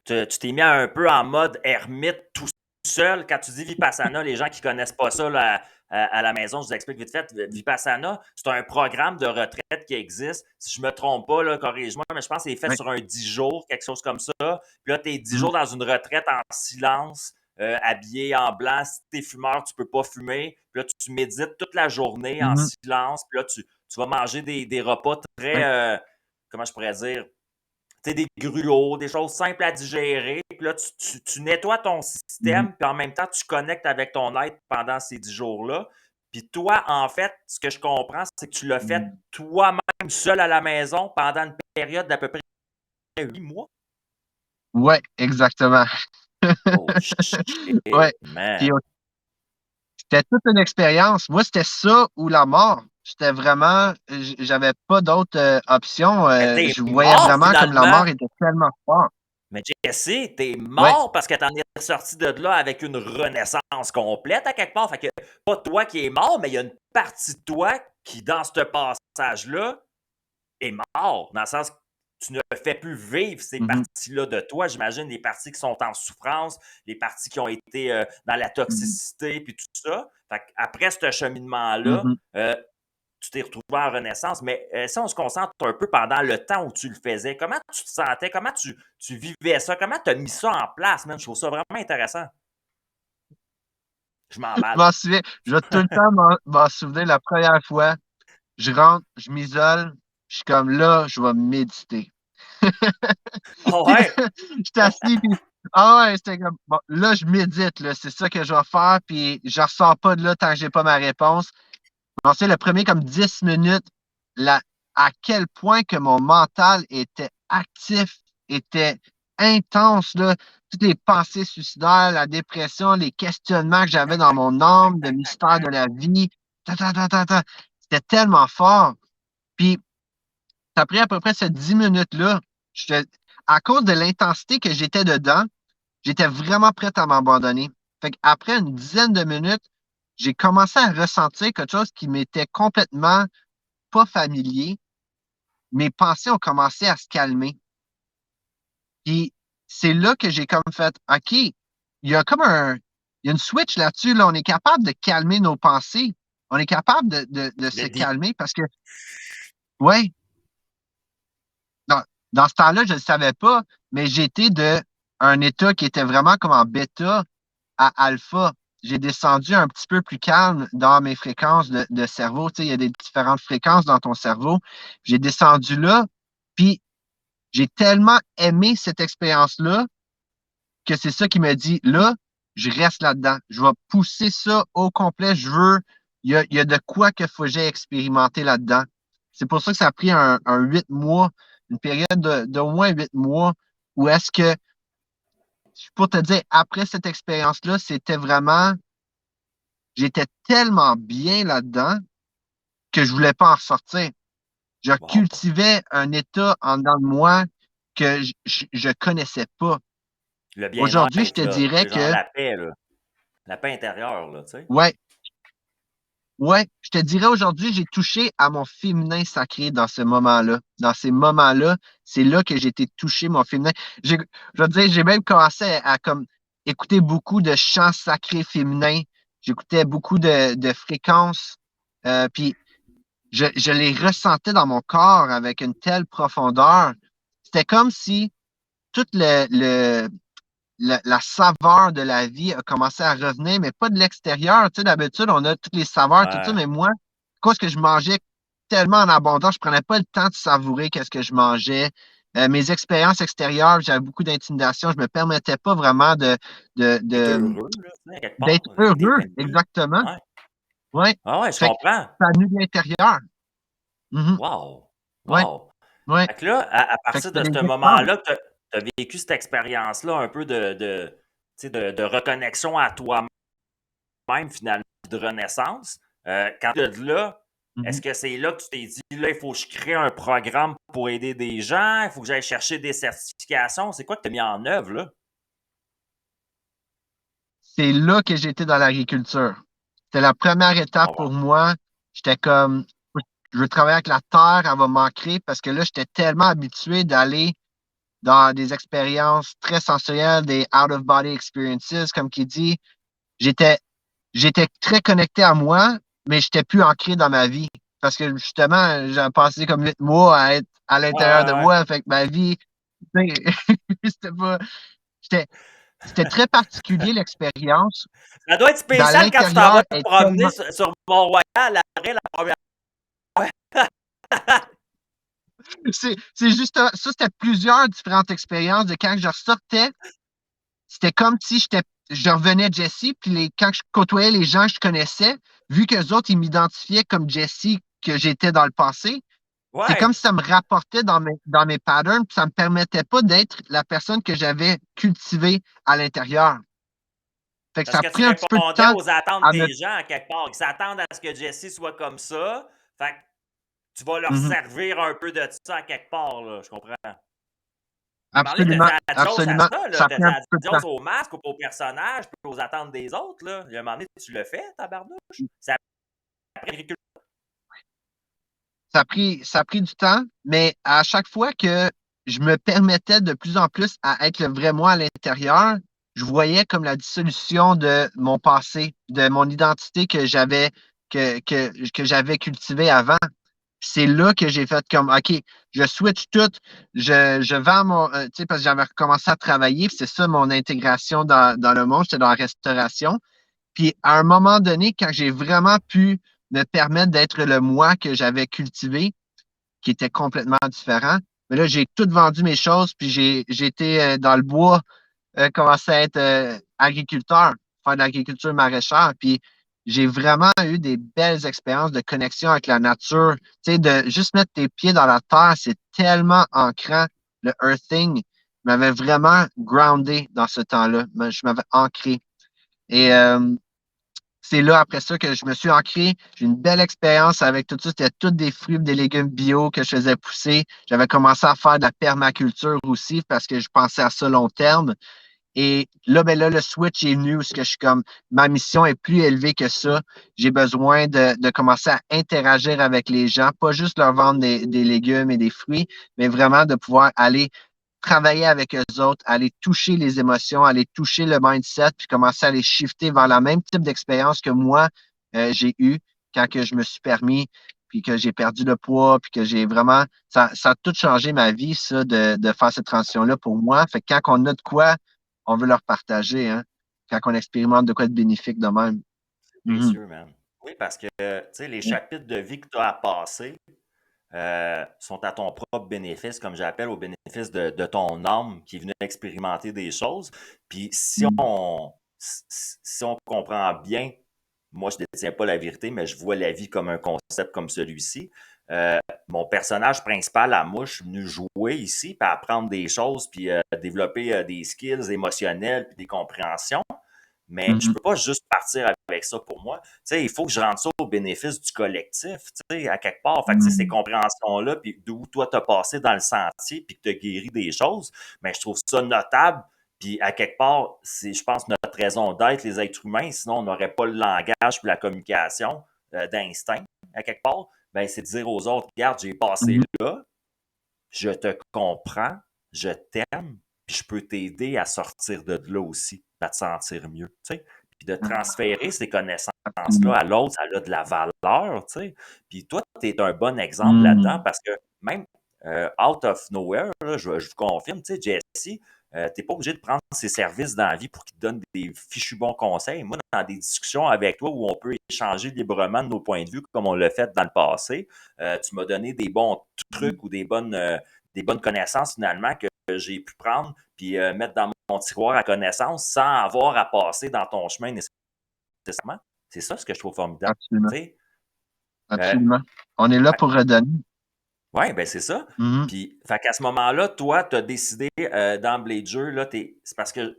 que tu t'es mis un peu en mode ermite tout seul. Quand tu dis Vipassana, les gens qui ne connaissent pas ça là, à la maison, je vous explique vite fait. Vipassana, c'est un programme de retraite qui existe. Si je ne me trompe pas, là, corrige-moi, mais je pense que c'est fait Oui. sur un 10 jours, quelque chose comme ça. Puis là, tu es 10 Mhm. jours dans une retraite en silence, habillé en blanc. Si tu es fumeur, tu ne peux pas fumer. Puis là, tu médites toute la journée en Mhm. silence. Puis là, tu vas manger des repas très, Oui. comment je pourrais dire, des gruots, des choses simples à digérer. Puis là, tu nettoies ton Mhm. système, puis en même temps, tu connectes avec ton être pendant ces 10 jours-là. Puis toi, en fait, ce que je comprends, c'est que tu l'as fait Mhm. toi-même seul à la maison pendant une période d'à peu près 8 mois. Ouais, exactement. Oh shit, Ouais. man. Puis c'était toute une expérience. Moi, c'était ça ou la mort. C'était vraiment, j'avais pas d'autre option. Mais t'es Je voyais mort vraiment comme la finalement. mort était tellement forte. Mais Jesse, t'es Ouais, mort parce que t'en es sorti de là avec une renaissance complète à quelque part. Fait que pas toi qui es mort, mais il y a une partie de toi qui, dans ce passage-là, est mort. Dans le sens que tu ne fais plus vivre ces mhm, parties-là de toi. J'imagine les parties qui sont en souffrance, les parties qui ont été dans la mhm, toxicité, puis tout ça. Fait après ce cheminement-là, mhm. tu t'es retrouvé en renaissance, mais si on se concentre un peu pendant le temps où tu le faisais, comment tu te sentais, comment tu vivais ça, comment tu as mis ça en place, man? Je trouve ça vraiment intéressant. Je Je m'emballe. m'en souviens, je vais tout le temps m'en souvenir la première fois. Je rentre, je m'isole, je suis comme là, je vais méditer. Oh Puis là, ouais! j'étais assis, puis ah ouais, c'était comme, bon, là, je médite, là, c'est ça que je vais faire, puis je ressors pas de là tant que j'ai pas ma réponse. Bon, c'est le premier comme 10 minutes, là, à quel point que mon mental était actif, était intense, là. Toutes les pensées suicidaires, la dépression, les questionnements que j'avais dans mon âme, le mystère de la vie. C'était tellement fort. Puis, après à peu près ces 10 minutes-là, à cause de l'intensité que j'étais dedans, j'étais vraiment prêt à m'abandonner. Fait qu'après une dizaine de minutes, j'ai commencé à ressentir quelque chose qui m'était complètement pas familier. Mes pensées ont commencé à se calmer. Puis c'est là que j'ai comme fait, OK, il y a comme il y a une switch là-dessus, là. On est capable de calmer nos pensées. On est capable de se Le dit. calmer parce que, ouais, dans, dans ce temps-là, je ne le savais pas, mais j'étais de un état qui était vraiment comme en bêta à alpha. J'ai descendu un petit peu plus calme dans mes fréquences de cerveau. Tu sais, il y a des différentes fréquences dans ton cerveau. J'ai descendu là, puis j'ai tellement aimé cette expérience-là que c'est ça qui me dit, là, je reste là-dedans. Je vais pousser ça au complet. Il y a de quoi qu'il faut que j'ai expérimenté là-dedans. C'est pour ça que ça a pris un 8 mois, une période d'au moins 8 mois, où est-ce que, pour te dire, après cette expérience-là, c'était vraiment, j'étais tellement bien là-dedans que je voulais pas en ressortir. Je Wow. cultivais un état en dedans de moi que je connaissais pas. Le Aujourd'hui, je bien-être, te là. dirais C'est genre que, la paix, là. La paix intérieure, là, tu sais. ouais, ouais, je te dirais aujourd'hui, j'ai touché à mon féminin sacré dans ce moment-là. Dans ces moments-là, c'est là que j'ai été touché mon féminin. Je veux dire, j'ai même commencé comme écouter beaucoup de chants sacrés féminins. J'écoutais beaucoup de fréquences. Puis je les ressentais dans mon corps avec une telle profondeur. C'était comme si tout la saveur de la vie a commencé à revenir, mais pas de l'extérieur. Tu sais, d'habitude, on a toutes les saveurs, tout ça, Ouais. mais moi, quoi que je mangeais tellement en abondance, je prenais pas le temps de savourer qu'est-ce que je mangeais. Mes expériences extérieures, j'avais beaucoup d'intimidation, je me permettais pas vraiment D'être de- heureux, là, tu sais, quelque d'être part, d'être heureux, épanoui. exactement. Ouais. Ouais. Ah ouais, je Fait que comprends. ça venu de l'intérieur. Mhm. Wow! Ouais, Wow! ouais. Fait que là, à Fait que partir c'était de des ce épreuves. moment-là, tu as vécu cette expérience-là un peu tu sais, de reconnexion à toi-même, finalement, de renaissance. Quand de là, est-ce Mhm. que c'est là que tu t'es dit, là, il faut que je crée un programme pour aider des gens, il faut que j'aille chercher des certifications? C'est quoi que tu as mis en œuvre, là? C'est là que j'étais dans l'agriculture. C'était la première étape Oh, pour wow. moi. J'étais comme, je veux travailler avec la terre, elle va manquer parce que là, j'étais tellement habitué d'aller dans des expériences très sensorielles, des out-of-body experiences, comme qui dit. J'étais, j'étais très connecté à moi, mais j'étais plus ancré dans ma vie. Parce que justement, j'ai passé comme 8 mois à être à Ouais, l'intérieur de ouais, ouais. moi. Fait que ma vie, tu sais, c'était pas, j'étais, c'était très particulier l'expérience. Ça doit être Dans spécial quand tu t'en vas l'intérieur te est promener tellement. sur Mont-Royal après la première fois. C'est juste ça, c'était plusieurs différentes expériences de quand je ressortais, c'était comme si je revenais Jesse, puis quand je côtoyais les gens que je connaissais, vu qu'eux autres, ils m'identifiaient comme Jesse que j'étais dans le passé, c'est Ouais. comme si ça me rapportait dans mes patterns, puis ça me permettait pas d'être la personne que j'avais cultivée à l'intérieur. Fait que ça Parce a que tu pris un petit peu de répondais temps aux attentes à me. des gens à quelque part. Ils s'attendent à ce que Jesse soit comme ça. Fait que tu vas leur Mhm. servir un peu de ça à quelque part, là. Je comprends. À un moment donné, Absolument, t'as dit à absolument. ça, là. Ça a T'as pris un petit peu de dit temps. au masque, au personnage, puis aux attentes des autres, là. Il y a un moment donné, tu le fais, tabarnouche. Ça a pris Ça a pris du temps, mais à chaque fois que je me permettais de plus en plus à être le vrai moi à l'intérieur, je voyais comme la dissolution de mon passé, de mon identité que j'avais cultivée avant. C'est là que j'ai fait comme, OK, je switch tout, je vends tu sais, parce que j'avais recommencé à travailler, puis c'est ça mon intégration dans le monde, j'étais dans la restauration. Puis à un moment donné, quand j'ai vraiment pu me permettre d'être le moi que j'avais cultivé, qui était complètement différent, mais là, j'ai tout vendu mes choses, puis j'ai été dans le bois, commencé à être agriculteur, faire de l'agriculture maraîchère, puis j'ai vraiment eu des belles expériences de connexion avec la nature. Tu sais, de juste mettre tes pieds dans la terre, c'est tellement ancrant, le earthing. m'avait vraiment groundé dans ce temps-là. Je m'avais ancré. Et c'est là, après ça, que je me suis ancré. J'ai une belle expérience avec tout ça. C'était tous des fruits, des légumes bio que je faisais pousser. J'avais commencé à faire de la permaculture aussi parce que je pensais à ça long terme. Et là, ben là, le switch est venu où ce que je suis comme, ma mission est plus élevée que ça. J'ai besoin de commencer à interagir avec les gens, pas juste leur vendre des légumes et des fruits, mais vraiment de pouvoir aller travailler avec eux autres, aller toucher les émotions, aller toucher le mindset, puis commencer à les shifter vers le même type d'expérience que moi, j'ai eu quand que je me suis permis, puis que j'ai perdu le poids, puis que j'ai vraiment, ça a tout changé ma vie, ça, de faire cette transition-là pour moi. Fait que quand on a de quoi, on veut leur partager, hein, quand on expérimente de quoi de bénéfique de même. Mhm. Précieux, man. Oui, parce que, tu sais, les chapitres de vie que tu as à passer sont à ton propre bénéfice, comme j'appelle, au bénéfice de ton âme qui venait expérimenter des choses. Puis Mhm. si on comprend bien, moi, je ne détiens pas la vérité, mais je vois la vie comme un concept comme celui-ci. Euh, Mon personnage principal à moi, je suis venu jouer ici, puis apprendre des choses, puis développer des skills émotionnels, puis des compréhensions. Mais je Mhm. peux pas juste partir avec ça pour moi. Tu sais, il faut que je rende ça au bénéfice du collectif, tu sais, à quelque part. Fait que, tu sais, ces Mhm. compréhensions-là, puis d'où toi t'as passé dans le sentier, puis que t'as guéri des choses, mais je trouve ça notable. Puis à quelque part, c'est, je pense, notre raison d'être, les êtres humains, sinon on n'aurait pas le langage puis la communication d'instinct, à quelque part. Ben, c'est de dire aux autres, regarde, j'ai passé Mhm. là, je te comprends, je t'aime, puis je peux t'aider à sortir de là aussi, à te sentir mieux, tu sais. Puis de transférer ces connaissances-là Absolument. à l'autre, ça a de la valeur, tu sais. Puis toi, tu es un bon exemple là-dedans Mhm. parce que même out of nowhere, là, je vous confirme, tu sais, Jesse, t'es pas obligé de prendre ses services dans la vie pour qu'il te donne des fichus bons conseils. Moi, dans des discussions avec toi où on peut échanger librement de nos points de vue, comme on l'a fait dans le passé, tu m'as donné des bons trucs ou des bonnes connaissances finalement que j'ai pu prendre puis mettre dans mon tiroir à connaissance sans avoir à passer dans ton chemin nécessairement. C'est ça ce que je trouve formidable. Absolument. Tu sais, euh, Absolument. On est là pour redonner. ouais, ben c'est ça. Mhm. Puis, fait qu'à ce moment-là, toi, tu as décidé d'emblée de jeu, là, c'est parce que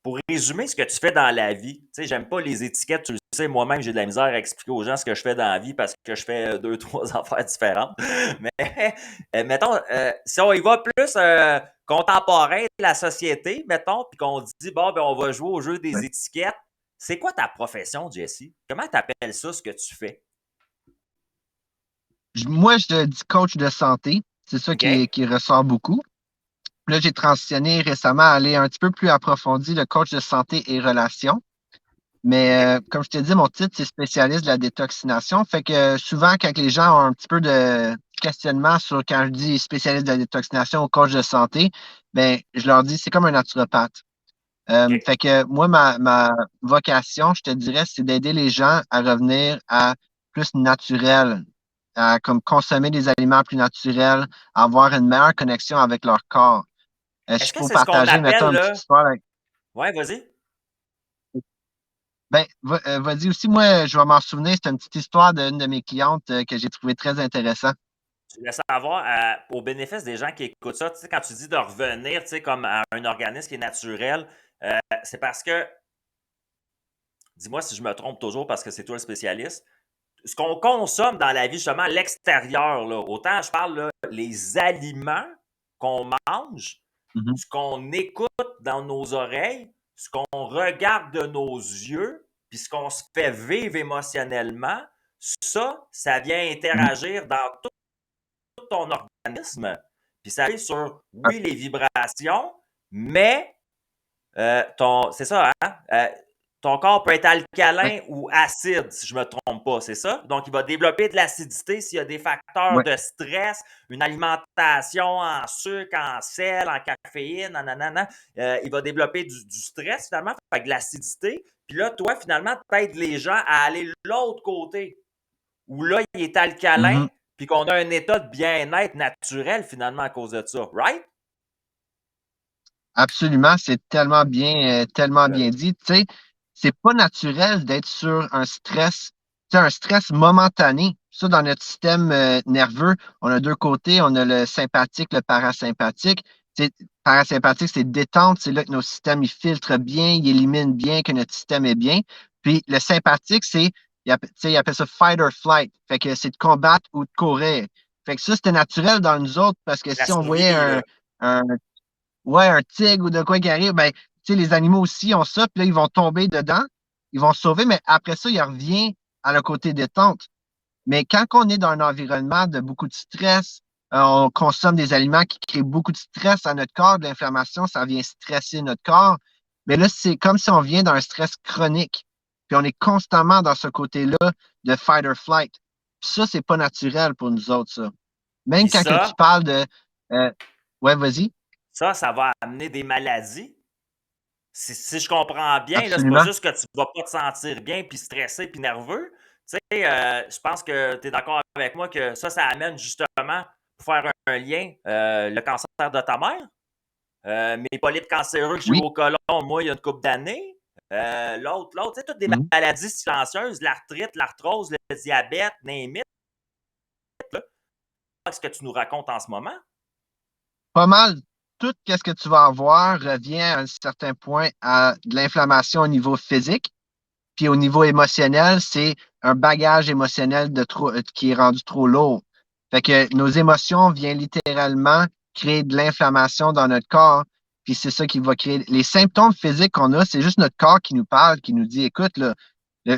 pour résumer ce que tu fais dans la vie, tu sais, j'aime pas les étiquettes, tu le sais, moi-même, j'ai de la misère à expliquer aux gens ce que je fais dans la vie parce que je fais deux, trois affaires différentes. Mais, mettons, si on y va plus contemporain de la société, mettons, puis qu'on dit, bon, ben, on va jouer au jeu des Ouais. étiquettes, c'est quoi ta profession, Jesse? Comment tu appelles ça, ce que tu fais? Moi, je dis coach de santé. C'est ça OK? qui ressort beaucoup. Là, j'ai transitionné récemment à aller un petit peu plus approfondi, le coach de santé et relations. OK? Mais comme je te dis, mon titre, c'est spécialiste de la détoxination. Fait que souvent, quand les gens ont un petit peu de questionnement sur quand je dis spécialiste de la détoxination ou coach de santé, ben, je leur dis c'est comme un naturopathe. OK? Fait que moi, ma vocation, je te dirais, c'est d'aider les gens à revenir à plus naturel, à comme consommer des aliments plus naturels, à avoir une meilleure connexion avec leur corps. Si Est-ce je que peux c'est ce qu'on partager, mettons, appelle, une petite là? histoire. Ouais, vas-y. Ben, vas-y aussi, moi, je vais m'en souvenir. C'est une petite histoire d'une de mes clientes que j'ai trouvé très intéressant. Je voulais savoir, au bénéfice des gens qui écoutent ça, tu sais, quand tu dis de revenir, tu sais, comme à un organisme qui est naturel, c'est parce que, dis-moi si je me trompe toujours parce que c'est toi le spécialiste, ce qu'on consomme dans la vie, justement, à l'extérieur, là, autant je parle, là, les aliments qu'on mange, Mhm. ce qu'on écoute dans nos oreilles, ce qu'on regarde de nos yeux, puis ce qu'on se fait vivre émotionnellement, ça vient Mhm. interagir dans tout ton organisme. Puis ça fait sur, Ah, oui, les vibrations, mais c'est ça, hein? Ton corps peut être ouais, alcalin ou acide, si je ne me trompe pas, c'est ça? Donc, il va développer de l'acidité s'il y a des facteurs ouais. de stress, une alimentation en sucre, en sel, en caféine, nanana. Il va développer du stress, finalement, fait de l'acidité. Puis là, toi, finalement, tu aides les gens à aller de l'autre côté, où là, il est alcalin, Mhm. puis qu'on a un état de bien-être naturel, finalement, à cause de ça. Right? Absolument, c'est tellement Good. bien dit. Tu sais, c'est pas naturel d'être sur un stress, tu sais, un stress momentané. Ça, dans notre système nerveux, on a deux côtés, on a le sympathique, le parasympathique. parasympathique, c'est détente, c'est là que nos systèmes ils filtrent bien, ils éliminent bien, que notre système est bien. Puis le sympathique, ils appellent ça fight or flight. Fait que c'est de combattre ou de courir. Fait que ça, c'était naturel dans nous autres parce que La si on voyait survie, là. un, ouais, un tigre ou de quoi qui arrive, ben, les animaux aussi ont ça, puis là, ils vont tomber dedans, ils vont se sauver, mais après ça, il revient à le côté détente. Mais quand on est dans un environnement de beaucoup de stress, on consomme des aliments qui créent beaucoup de stress à notre corps, de l'inflammation, ça vient stresser notre corps. Mais là, c'est comme si on vient d'un stress chronique. Puis on est constamment dans ce côté-là de fight or flight. Puis ça, c'est pas naturel pour nous autres, ça. Même Puis quand que tu ça, parles de euh, ouais, vas-y. ça va amener des maladies. Si je comprends bien, là, c'est pas Absolument. juste que tu vas pas te sentir bien, puis stressé, puis nerveux. Tu sais, je pense que tu es d'accord avec moi que ça amène justement, pour faire un lien, le cancer de ta mère, mes polypes cancéreux que j'ai eu Oui. au côlon, moi, il y a une couple d'années. L'autre, tu sais, toutes des Mhm. maladies silencieuses, l'arthrite, l'arthrose, le diabète, name it, là. Qu'est-ce que tu nous racontes en ce moment? Pas mal, tout ce que tu vas avoir revient à un certain point à de l'inflammation au niveau physique. Puis au niveau émotionnel, c'est un bagage émotionnel qui est rendu trop lourd. Fait que nos émotions viennent littéralement créer de l'inflammation dans notre corps. Puis c'est ça qui va créer. Les symptômes physiques qu'on a, c'est juste notre corps qui nous parle, qui nous dit, écoute, là,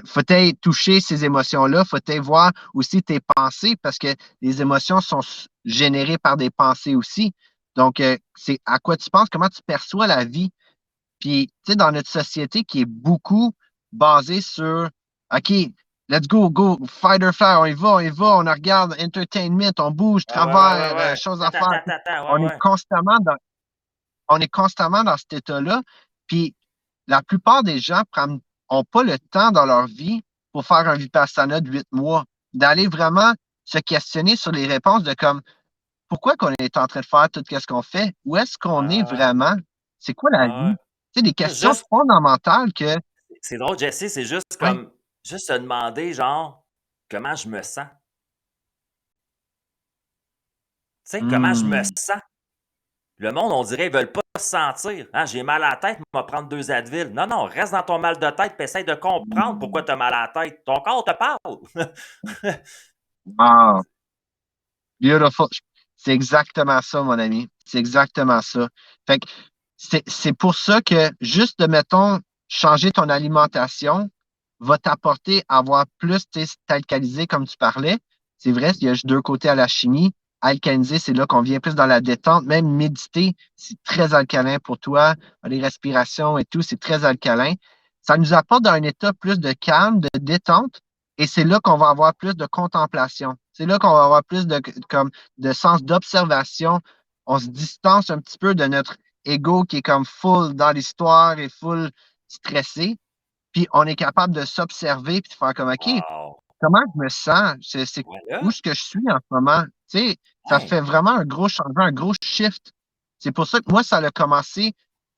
faut-il toucher ces émotions-là, faut-il voir aussi tes pensées, parce que les émotions sont générées par des pensées aussi. Donc, c'est à quoi tu penses, comment tu perçois la vie. Puis, tu sais, dans notre société qui est beaucoup basée sur, OK, let's go, go, fight or flight, on y va, on regarde entertainment, on bouge, Ah ouais, ouais, ouais, travers, ouais. choses à faire. Attends, On ouais, est ouais. constamment dans, on est constamment dans cet état-là. Puis, la plupart des gens ont pas le temps dans leur vie pour faire un Vipassana de 8 mois, d'aller vraiment se questionner sur les réponses de comme, pourquoi qu'on est en train de faire tout ce qu'on fait? Où est-ce qu'on est Ouais, vraiment? C'est quoi la ouais, ouais. vie? Tu sais, des Juste, questions juste fondamentales que, c'est drôle, Jesse, c'est juste ouais, comme, juste se demander, genre, comment je me sens. Tu sais, comment je me hmm, sens. Le monde, on dirait, ils veulent pas se sentir. Hein, j'ai mal à la tête, on va prendre 2 Advil. Non, non, reste dans ton mal de tête et essaye de comprendre pourquoi tu as mal à la tête. Ton corps te parle. wow, beautiful. C'est exactement ça, mon ami. C'est exactement ça. Fait que c'est pour ça que juste de, mettons, changer ton alimentation va t'apporter à avoir plus, tu sais, t'alcaliser comme tu parlais. C'est vrai, il y a juste deux côtés à la chimie. Alcaliniser, c'est là qu'on vient plus dans la détente. Même méditer, c'est très alcalin pour toi. Les respirations et tout, c'est très alcalin. Ça nous apporte dans un état plus de calme, de détente, et c'est là qu'on va avoir plus de contemplation. C'est là qu'on va avoir plus de sens d'observation. On se distance un petit peu de notre ego qui est comme full dans l'histoire et full stressé. Puis on est capable de s'observer et de faire comme, OK, Wow. comment je me sens? C'est où Voilà. est-ce que je suis en ce moment? Tu sais, ça Hey. fait vraiment un gros changement, un gros shift. C'est pour ça que moi, ça a commencé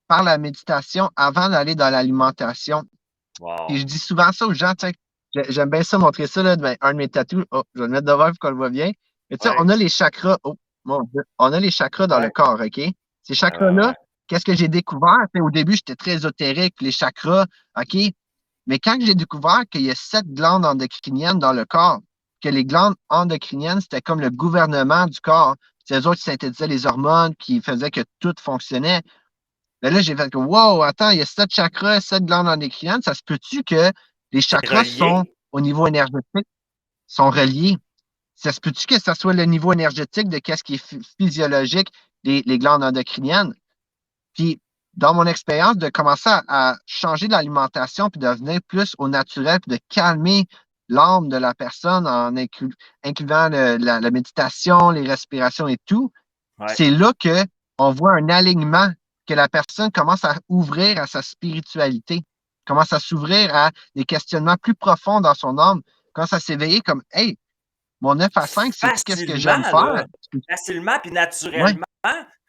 par la méditation avant d'aller dans l'alimentation. Puis je Wow. dis souvent ça aux gens, tu sais, j'aime bien ça, montrer ça, là, un de mes tatous. Oh, je vais le mettre devant pour qu'on le voit bien. Mais tu sais, on Ouais. a les chakras. Oh, mon Dieu. On a les chakras dans le Ouais. corps, OK? Ces Ouais, ouais, chakras-là, ouais. qu'est-ce que j'ai découvert? Tu sais, au début, j'étais très ésotérique, puis les chakras, OK? Mais quand j'ai découvert qu'il y a 7 glandes endocriniennes dans le corps, que les glandes endocriniennes, c'était comme le gouvernement du corps, c'est eux autres qui synthétisaient les hormones, qui faisaient que tout fonctionnait. Mais là, j'ai fait que, wow, attends, il y a 7 chakras, 7 glandes endocriniennes. Ça se peut-tu que les C'est chakras sont relié? au niveau énergétique, sont reliés? Ça se peut-tu que ça soit le niveau énergétique de qu'est-ce qui est physiologique, les glandes endocriniennes? Puis, dans mon expérience, de commencer à changer l'alimentation, puis de venir plus au naturel, puis de calmer l'âme de la personne en incluant la méditation, les respirations et tout, Ouais. c'est là que on voit un alignement, que la personne commence à ouvrir à sa spiritualité, commence à s'ouvrir à des questionnements plus profonds dans son âme, commence à s'éveiller comme, hey, mon 9 à 5, c'est-tu qu'est-ce que j'aime Facilement, faire? là. Facilement puis Ouais, naturellement.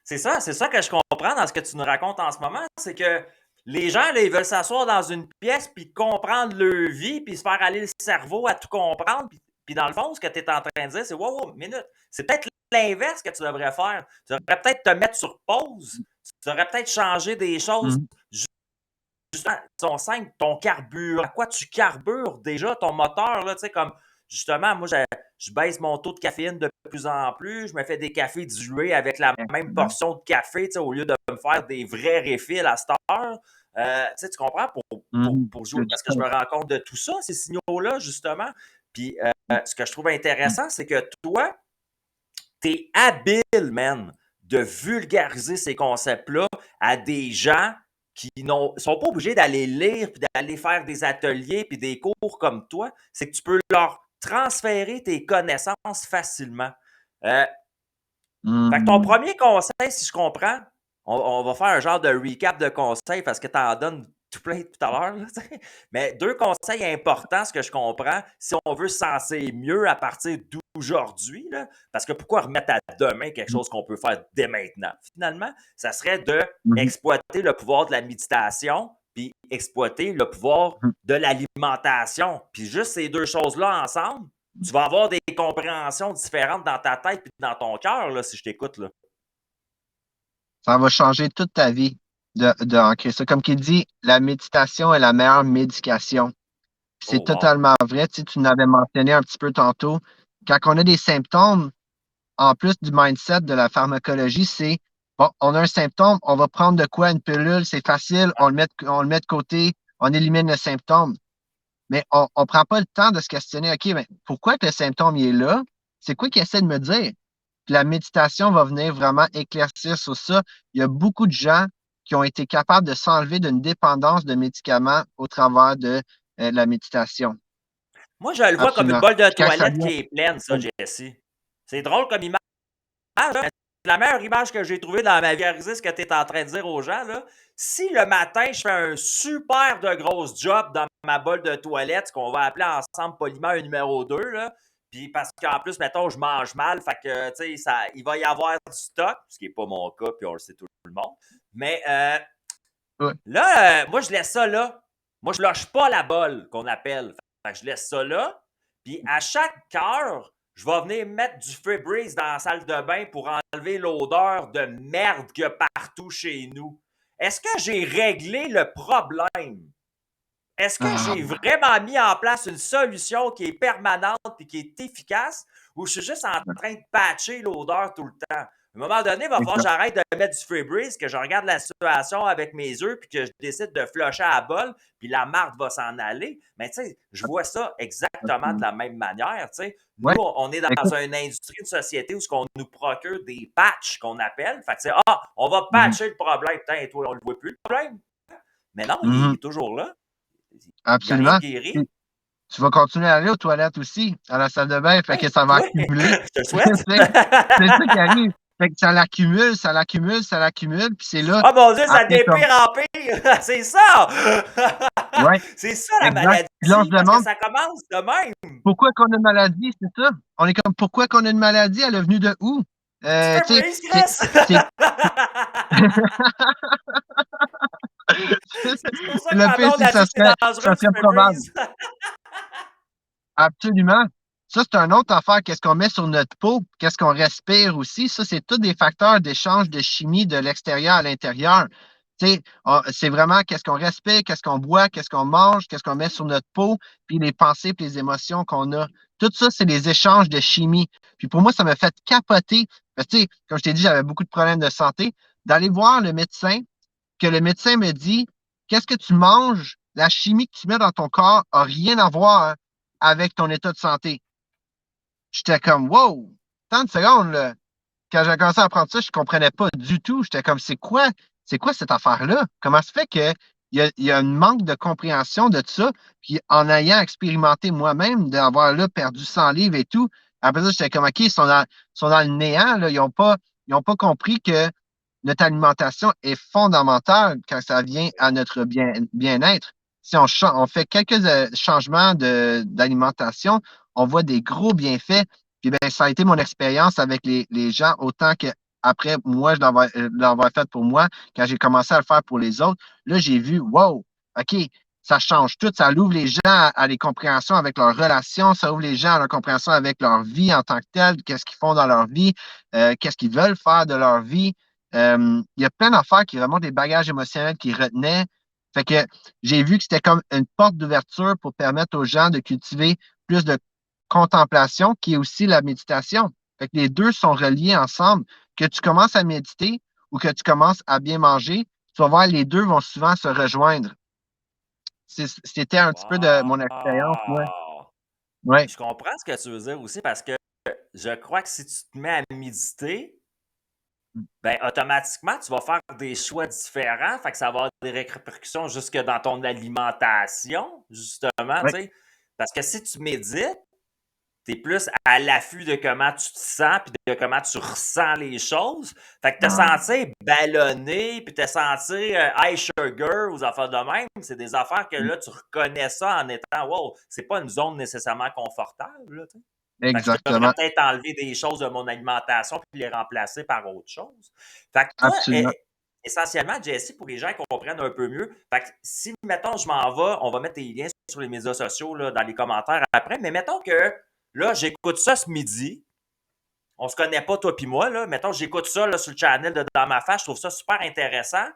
C'est ça que je comprends dans ce que tu nous racontes en ce moment. C'est que les gens, là, ils veulent s'asseoir dans une pièce puis comprendre leur vie puis se faire aller le cerveau à tout comprendre puis Puis dans le fond, ce que tu es en train de dire, c'est wow, minute. C'est peut-être l'inverse que tu devrais faire. Tu devrais peut-être te mettre sur pause. Tu devrais peut-être changer des choses. Justement, simple, ton carburant. À quoi tu carbures déjà ton moteur, là, tu sais, comme justement, moi, je baisse mon taux de caféine de plus en plus. Je me fais des cafés dilués avec la même portion de café, tu sais, au lieu de me faire des vrais refills à cette heure. Tu comprends? Pour jouer. Parce que je me rends compte de tout ça, ces signaux-là, justement. Puis, ce que je trouve intéressant, c'est que toi, tu es habile, man, de vulgariser ces concepts-là à des gens qui ne sont pas obligés d'aller lire, puis d'aller faire des ateliers, puis des cours comme toi. C'est que tu peux leur transférer tes connaissances facilement. Fait que ton premier conseil, si je comprends, on va faire un genre de recap de conseils parce que tu en donnes tout plein tout à l'heure. Mais 2 conseils importants, ce que je comprends, si on veut se sentir mieux à partir d'aujourd'hui, parce que pourquoi remettre à demain quelque chose qu'on peut faire dès maintenant, finalement, ça serait de exploiter le pouvoir de la méditation puis exploiter le pouvoir de l'alimentation. Puis juste ces 2 choses-là ensemble, tu vas avoir des compréhensions différentes dans ta tête et dans ton cœur, là, si je t'écoute. Là. Ça va changer toute ta vie d'ancrer ça. Comme qu'il dit, la méditation est la meilleure médication. C'est totalement vrai. Tu l'avais mentionné un petit peu tantôt. Quand on a des symptômes, en plus du mindset de la pharmacologie, c'est bon, on a un symptôme, on va prendre de quoi une pilule, c'est facile, on le met de côté, on élimine le symptôme. Mais on ne prend pas le temps de se questionner, OK, mais pourquoi que le symptôme il est là? C'est quoi qu'il essaie de me dire? Puis la méditation va venir vraiment éclaircir sur ça. Il y a beaucoup de gens qui ont été capables de s'enlever d'une dépendance de médicaments au travers de la méditation. Moi, je le vois comme une Absolument. bolle de Puis quand ça toilette vient... qui est pleine, ça, Jesse. C'est drôle comme image. Hein? C'est la meilleure image que j'ai trouvée dans ma vie, ce que tu es en train de dire aux gens. Là. Si le matin, je fais un super de gros job dans ma bolle de toilette, ce qu'on va appeler ensemble poliment un numéro 2, là, puis parce qu'en plus, mettons, je mange mal, fait que, tu sais, il va y avoir du stock, ce qui n'est pas mon cas, puis on le sait tout le monde. Mais là, moi, je laisse ça là. Moi, je lâche pas la bolle qu'on appelle. Fait que je laisse ça là. Puis à chaque heure, je vais venir mettre du Febreze dans la salle de bain pour enlever l'odeur de merde qu'il y a partout chez nous. Est-ce que j'ai réglé le problème? Est-ce que j'ai vraiment mis en place une solution qui est permanente et qui est efficace ou je suis juste en train de patcher l'odeur tout le temps? À un moment donné, il va falloir que j'arrête de mettre du Febreze, que je regarde la situation avec mes yeux, puis que je décide de flusher à la bolle, puis la marde va s'en aller. Mais tu sais, je vois ça exactement de la même manière. T'sais. Nous, on est dans une industrie, une société où on nous procure des patchs qu'on appelle. Fait que on va patcher le problème. Putain, et toi, on ne le voit plus, le problème. Mais non, il est toujours là. Absolument. Tu vas continuer à aller aux toilettes aussi, à la salle de bain, fait que ça va accumuler. Je te souhaite. C'est ça qui arrive. Fait que ça l'accumule, puis c'est là. Oh mon Dieu, ça devient pire en pire! C'est ça! Ouais. C'est ça la maladie, parce que ça commence de même. Pourquoi qu'on a une maladie, c'est ça? On est comme, pourquoi qu'on a une maladie? Elle est venue de où? C'est pour ça que le pire, c'est que ça serait probable. Absolument. Ça, c'est une autre affaire. Qu'est-ce qu'on met sur notre peau? Qu'est-ce qu'on respire aussi? Ça, c'est tous des facteurs d'échange de chimie de l'extérieur à l'intérieur. C'est vraiment qu'est-ce qu'on respire, qu'est-ce qu'on boit, qu'est-ce qu'on mange, qu'est-ce qu'on met sur notre peau, puis les pensées, puis les émotions qu'on a. Tout ça, c'est des échanges de chimie. Puis pour moi, ça m'a fait capoter. Parce que, comme je t'ai dit, j'avais beaucoup de problèmes de santé. D'aller voir le médecin, que le médecin me dit, qu'est-ce que tu manges? La chimie que tu mets dans ton corps n'a rien à voir avec ton état de santé. J'étais comme, wow, 30 secondes, là. Quand j'ai commencé à apprendre ça, je ne comprenais pas du tout. J'étais comme, c'est quoi cette affaire-là? Comment se fait qu'il y a un manque de compréhension de ça? Puis en ayant expérimenté moi-même, d'avoir là perdu 100 livres et tout, après ça, j'étais comme, OK, sont dans le néant, là. Ils n'ont pas compris que notre alimentation est fondamentale quand ça vient à notre bien-être. Si on fait quelques changements d'alimentation, on voit des gros bienfaits. Puis ben, ça a été mon expérience avec les gens, autant qu'après, moi, je l'avais fait pour moi, quand j'ai commencé à le faire pour les autres. Là, j'ai vu, wow, OK, ça change tout. Ça ouvre les gens à les compréhensions avec leurs relations, ça ouvre les gens à leur compréhension avec leur vie en tant que telle, qu'est-ce qu'ils font dans leur vie, qu'est-ce qu'ils veulent faire de leur vie. Il y a plein d'affaires qui remontent des bagages émotionnels qu'ils retenaient. Fait que j'ai vu que c'était comme une porte d'ouverture pour permettre aux gens de cultiver plus de contemplation, qui est aussi la méditation. Fait que les deux sont reliés ensemble. Que tu commences à méditer ou que tu commences à bien manger, tu vas voir, les deux vont souvent se rejoindre. C'était un petit peu de mon expérience, ouais. Wow! Ouais. Je comprends ce que tu veux dire aussi parce que je crois que si tu te mets à méditer, ben automatiquement, tu vas faire des choix différents. Fait que ça va avoir des répercussions jusque dans ton alimentation, justement, Ouais. tu sais. Parce que si tu médites, tu es plus à l'affût de comment tu te sens puis de comment tu ressens les choses. Fait que te Ah, sentir ballonné puis te sentir high sugar ou affaires de même, c'est des affaires que là, tu reconnais ça en étant wow, c'est pas une zone nécessairement confortable, là, tu sais. Fait que je devrais exactement. peut-être enlever des choses de mon alimentation puis les remplacer par autre chose. Fait que toi, Absolument. essentiellement, Jesse, pour que les gens comprennent un peu mieux, fait que si, mettons, je m'en vais, on va mettre les liens sur les médias sociaux là, dans les commentaires après, mais mettons que là, j'écoute ça ce midi. On se connaît pas, toi puis moi, là. Mettons, j'écoute ça là, sur le channel de Dans ma face. Je trouve ça super intéressant.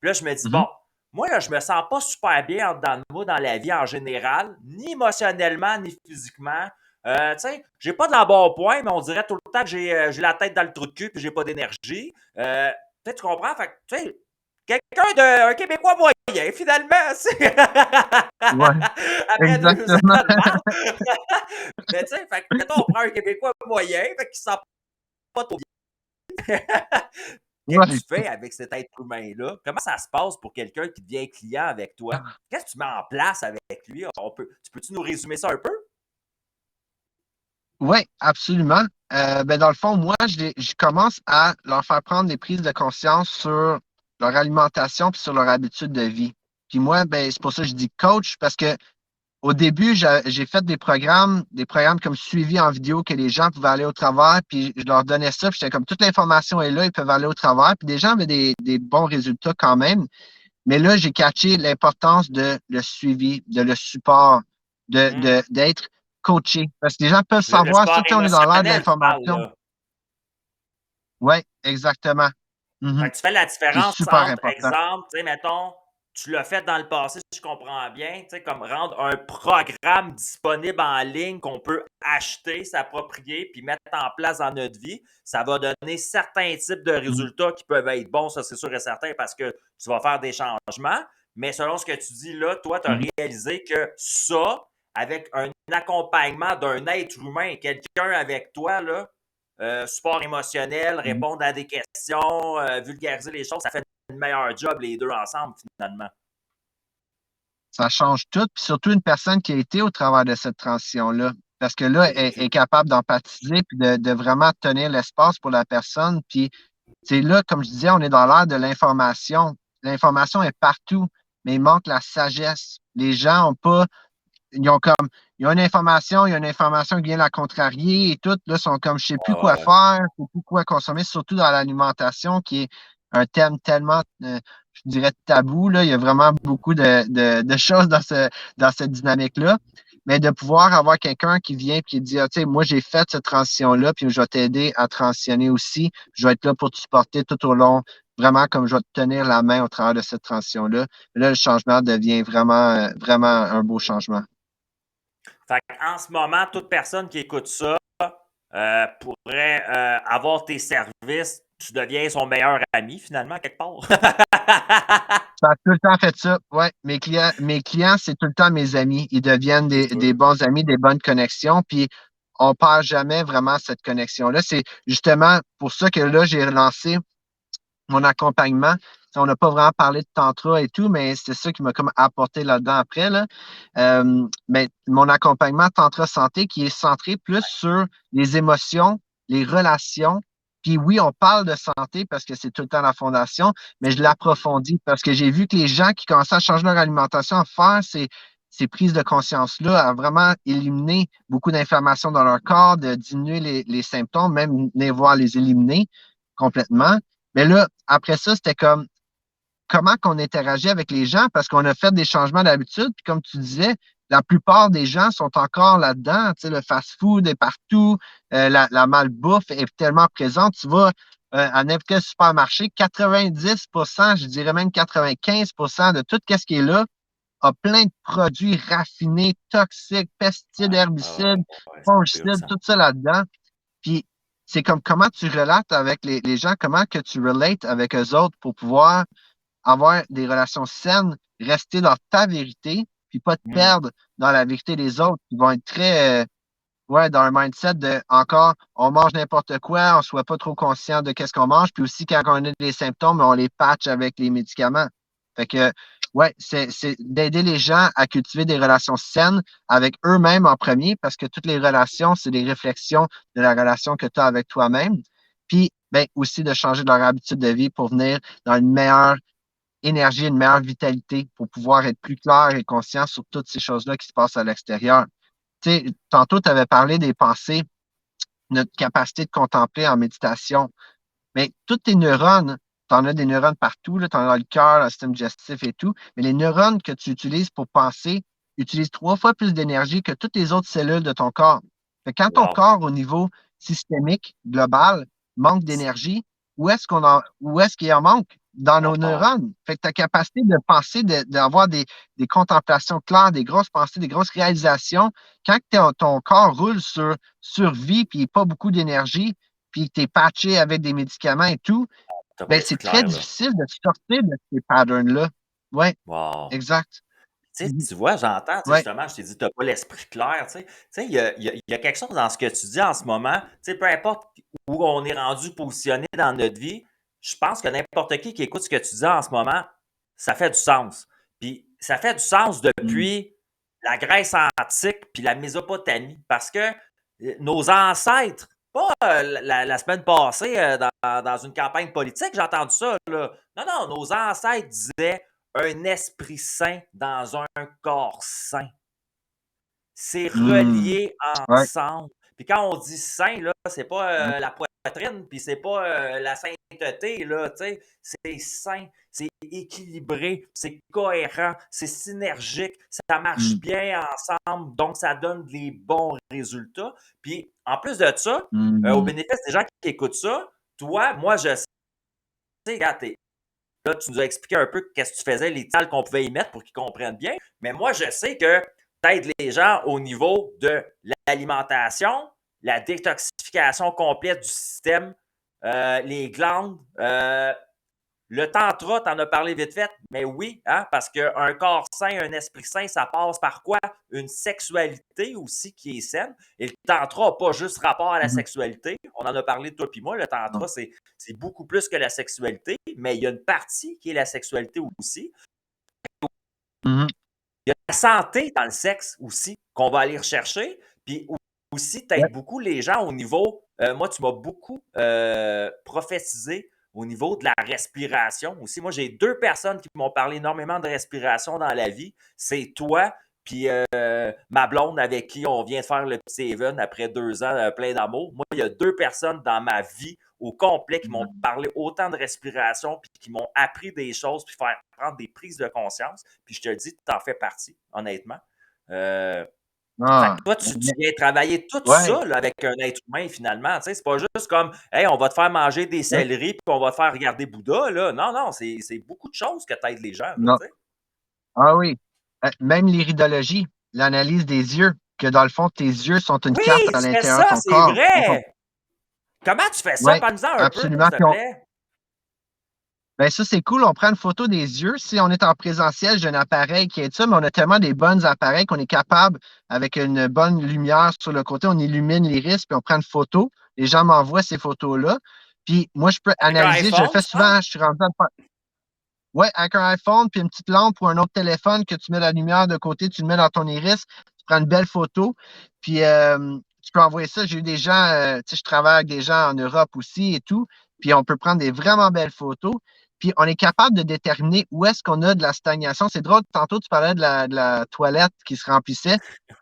Puis là, je me dis, Mhm. bon, moi, là, je me sens pas super bien en dedans de moi dans la vie en général, ni émotionnellement, ni physiquement. Tu sais, j'ai pas de l'embonpoint, mais on dirait tout le temps que j'ai la tête dans le trou de cul puis j'ai pas d'énergie. Tu comprends? Fait que, tu sais, quelqu'un de un Québécois moyen, finalement. Ouais, Après 2 ans exactement. de marde. Mais tu sais, fait que, mettons, on prend un Québécois moyen, fait qu'il sent pas trop bien. Qu'est-ce que Ouais. tu fais avec cet être humain-là? Comment ça se passe pour quelqu'un qui devient client avec toi? Qu'est-ce que tu mets en place avec lui? Tu peux-tu nous résumer ça un peu? Oui, absolument. Ben, dans le fond, moi, je commence à leur faire prendre des prises de conscience sur leur alimentation puis sur leur habitude de vie. Puis moi, ben, c'est pour ça que je dis coach, parce que au début, j'ai fait des programmes comme suivi en vidéo que les gens pouvaient aller au travers, puis je leur donnais ça, puis j'étais comme toute l'information est là, ils peuvent aller au travers, puis des gens avaient des bons résultats quand même. Mais là, j'ai catché l'importance de le suivi, de le support, Hmm. d'être coaché. Parce que les gens peuvent Le savoir ça, sport tu sais, on est dans l'ère de émotionnel, tu parles, l'information. là. Oui, exactement. Fait Mhm. que tu fais la C'est différence super entre, important. exemple, tu sais, mettons, tu l'as fait dans le passé, si je comprends bien, tu sais, comme rendre un programme disponible en ligne qu'on peut acheter, s'approprier, puis mettre en place dans notre vie. Ça va donner certains types de Mhm. résultats qui peuvent être bons, ça c'est sûr et certain, parce que tu vas faire des changements. Mais selon ce que tu dis là, toi, tu as Mhm. réalisé que ça, avec un accompagnement d'un être humain, quelqu'un avec toi, là, support émotionnel, Mhm. répondre à des questions, vulgariser les choses, ça fait une meilleure job les deux ensemble finalement. Ça change tout, puis surtout une personne qui a été au travers de cette transition-là. Parce que là, elle est Vécu. capable d'empathiser puis de vraiment tenir l'espace pour la personne. Puis c'est là, comme je disais, on est dans l'ère de l'information. L'information est partout, mais il manque la sagesse. Les gens ont pas, ils ont comme, il y a une information qui vient la contrarier et tout. Là, sont comme, je sais Ouais, plus ouais, quoi ouais. faire, je sais plus quoi consommer, surtout dans l'alimentation, qui est un thème tellement, je dirais, tabou. Là. Il y a vraiment beaucoup de choses dans cette dynamique-là. Mais de pouvoir avoir quelqu'un qui vient et qui dit, ah, tu sais, moi, j'ai fait cette transition-là, puis je vais t'aider à transitionner aussi. Je vais être là pour te supporter tout au long, vraiment comme je vais te tenir la main au travers de cette transition-là. Là, le changement devient vraiment un beau changement. Fait en ce moment, toute personne qui écoute ça pourrait avoir tes services. Tu deviens son meilleur ami finalement, quelque part. Ça a tout le temps fait ça. Ouais, mes clients, c'est tout le temps mes amis. Ils deviennent C'est des sûr. bons amis, des bonnes connexions. Puis on perd jamais vraiment cette connexion-là. C'est justement pour ça que là, j'ai relancé mon accompagnement. On n'a pas vraiment parlé de tantra et tout, mais c'est ça qui m'a comme apporté là-dedans après. Là. Mais mon accompagnement tantra santé qui est centré plus sur les émotions, les relations. Puis oui, on parle de santé parce que c'est tout le temps la fondation, mais je l'approfondis parce que j'ai vu que les gens qui commençaient à changer leur alimentation, à faire ces prises de conscience-là, à vraiment éliminer beaucoup d'inflammation dans leur corps, de diminuer les symptômes, même venir voir les éliminer complètement. Mais là, après ça, c'était comme comment qu'on interagit avec les gens parce qu'on a fait des changements d'habitude. Puis comme tu disais, la plupart des gens sont encore là-dedans. Tu sais, le fast-food est partout, la malbouffe est tellement présente. Tu vas à n'importe quel supermarché, 90%, je dirais même 95% de tout ce qui est là a plein de produits raffinés, toxiques, pesticides, herbicides, Ouais, c'est pur, fongicides, ça. tout ça là-dedans. Puis c'est comme comment tu relates avec les gens, comment que tu relates avec eux autres pour pouvoir avoir des relations saines, rester dans ta vérité, puis pas te Hmm. perdre dans la vérité des autres qui vont être très ouais, dans un mindset de encore, on mange n'importe quoi, on soit pas trop conscient de qu'est-ce qu'on mange, puis aussi quand on a des symptômes, on les patch avec les médicaments. Fait que, ouais, c'est d'aider les gens à cultiver des relations saines avec eux-mêmes en premier, parce que toutes les relations, c'est des réflexions de la relation que tu as avec toi-même. Puis, ben, aussi de changer leur habitude de vie pour venir dans une meilleure énergie, une meilleure vitalité, pour pouvoir être plus clair et conscient sur toutes ces choses-là qui se passent à l'extérieur. Tu sais, tantôt, tu avais parlé des pensées, notre capacité de contempler en méditation. Mais toutes tes neurones, tu en as des neurones partout, tu en as dans le cœur, dans le système digestif et tout, mais les neurones que tu utilises pour penser utilisent 3 fois plus d'énergie que toutes les autres cellules de ton corps. Fait que quand ton Wow. corps, au niveau systémique, global, manque d'énergie, où est-ce qu'il en manque? Dans nos Wow. neurones. Fait que ta capacité de penser, d'avoir des contemplations claires, des grosses pensées, des grosses réalisations, quand ton corps roule sur survie puis pas beaucoup d'énergie, puis que tu es patché avec des médicaments et tout, T'as pas ben c'est l'esprit très clair, là. difficile de sortir de ces patterns-là. Oui, Wow. exact. Tu sais, Mhm. tu vois, j'entends, tu sais, Ouais. justement, je t'ai dit, tu n'as pas l'esprit clair, tu sais. Tu sais, il y a quelque chose dans ce que tu dis en ce moment, tu sais, peu importe où on est rendu positionné dans notre vie, je pense que n'importe qui écoute ce que tu dis en ce moment, ça fait du sens. Puis ça fait du sens Mhm. depuis la Grèce antique puis la Mésopotamie, parce que nos ancêtres, pas la semaine passée dans une campagne politique, j'ai entendu ça, là. Non, non, nos ancêtres disaient un esprit sain dans un corps sain. C'est Mhm. relié Ouais. ensemble. Puis quand on dit sain, là, c'est pas Ouais. la poitrine, puis c'est pas la sainteté, là, tu sais. C'est sain, c'est équilibré, c'est cohérent, c'est synergique, ça marche Mhm. bien ensemble, donc ça donne des bons résultats. Puis en plus de ça, au Mhm. bénéfice des gens qui écoutent ça, toi, moi, je sais, regarde, là, tu nous as expliqué un peu qu'est-ce que tu faisais, les tales qu'on pouvait y mettre pour qu'ils comprennent bien. Mais moi, je sais que tu aides les gens au niveau de l'alimentation, la détoxification complète du système, les glandes, le tantra, tu en as parlé vite fait, mais oui, hein, parce qu'un corps sain, un esprit sain, ça passe par quoi? Une sexualité aussi qui est saine. Et le tantra n'a pas juste rapport à la Mhm. sexualité. On en a parlé toi puis moi. Le Non. tantra, c'est beaucoup plus que la sexualité, mais il y a une partie qui est la sexualité aussi. Mhm. Il y a la santé dans le sexe aussi qu'on va aller rechercher. Puis aussi, Ouais. t'aides beaucoup les gens au niveau. Moi, tu m'as beaucoup prophétisé au niveau de la respiration aussi. Moi, j'ai 2 personnes qui m'ont parlé énormément de respiration dans la vie. C'est toi, puis ma blonde avec qui on vient de faire le petit Even après 2 ans plein d'amour. Moi, il y a 2 personnes dans ma vie au complet qui m'ont parlé autant de respiration, puis qui m'ont appris des choses, puis faire prendre des prises de conscience. Puis je te le dis, tu en fais partie, honnêtement. Euh, Fait Ah. que toi, tu viens travailler tout Ouais. ça là, avec un être humain, finalement. Tu sais, c'est pas juste comme, hey, on va te faire manger des Ouais. céleris, puis on va te faire regarder Bouddha. Là. Non, non, c'est beaucoup de choses que tu aides les gens. Là, Non. tu sais. Ah oui. Même l'iridologie, l'analyse des yeux, que dans le fond, tes yeux sont une Oui, carte à tu fais l'intérieur de ça, ton c'est corps. vrai. Comment tu fais ça? Oui, Parle-nous-en un peu, absolument. s'il te plaît. Ben ça, c'est cool. On prend une photo des yeux. Si on est en présentiel, j'ai un appareil qui est ça, mais on a tellement des bons appareils qu'on est capable, avec une bonne lumière sur le côté, on illumine l'iris, puis on prend une photo. Les gens m'envoient ces photos-là. Puis moi, je peux Avec un analyser. Je le iPhone, fais ça? souvent. Je suis rendu à le faire. Ouais, avec un iPhone, puis une petite lampe ou un autre téléphone que tu mets la lumière de côté, tu le mets dans ton iris, tu prends une belle photo, puis tu peux envoyer ça. J'ai eu des gens, tu sais, je travaille avec des gens en Europe aussi et tout, puis on peut prendre des vraiment belles photos. Puis on est capable de déterminer où est-ce qu'on a de la stagnation. C'est drôle, tantôt tu parlais de la toilette qui se remplissait.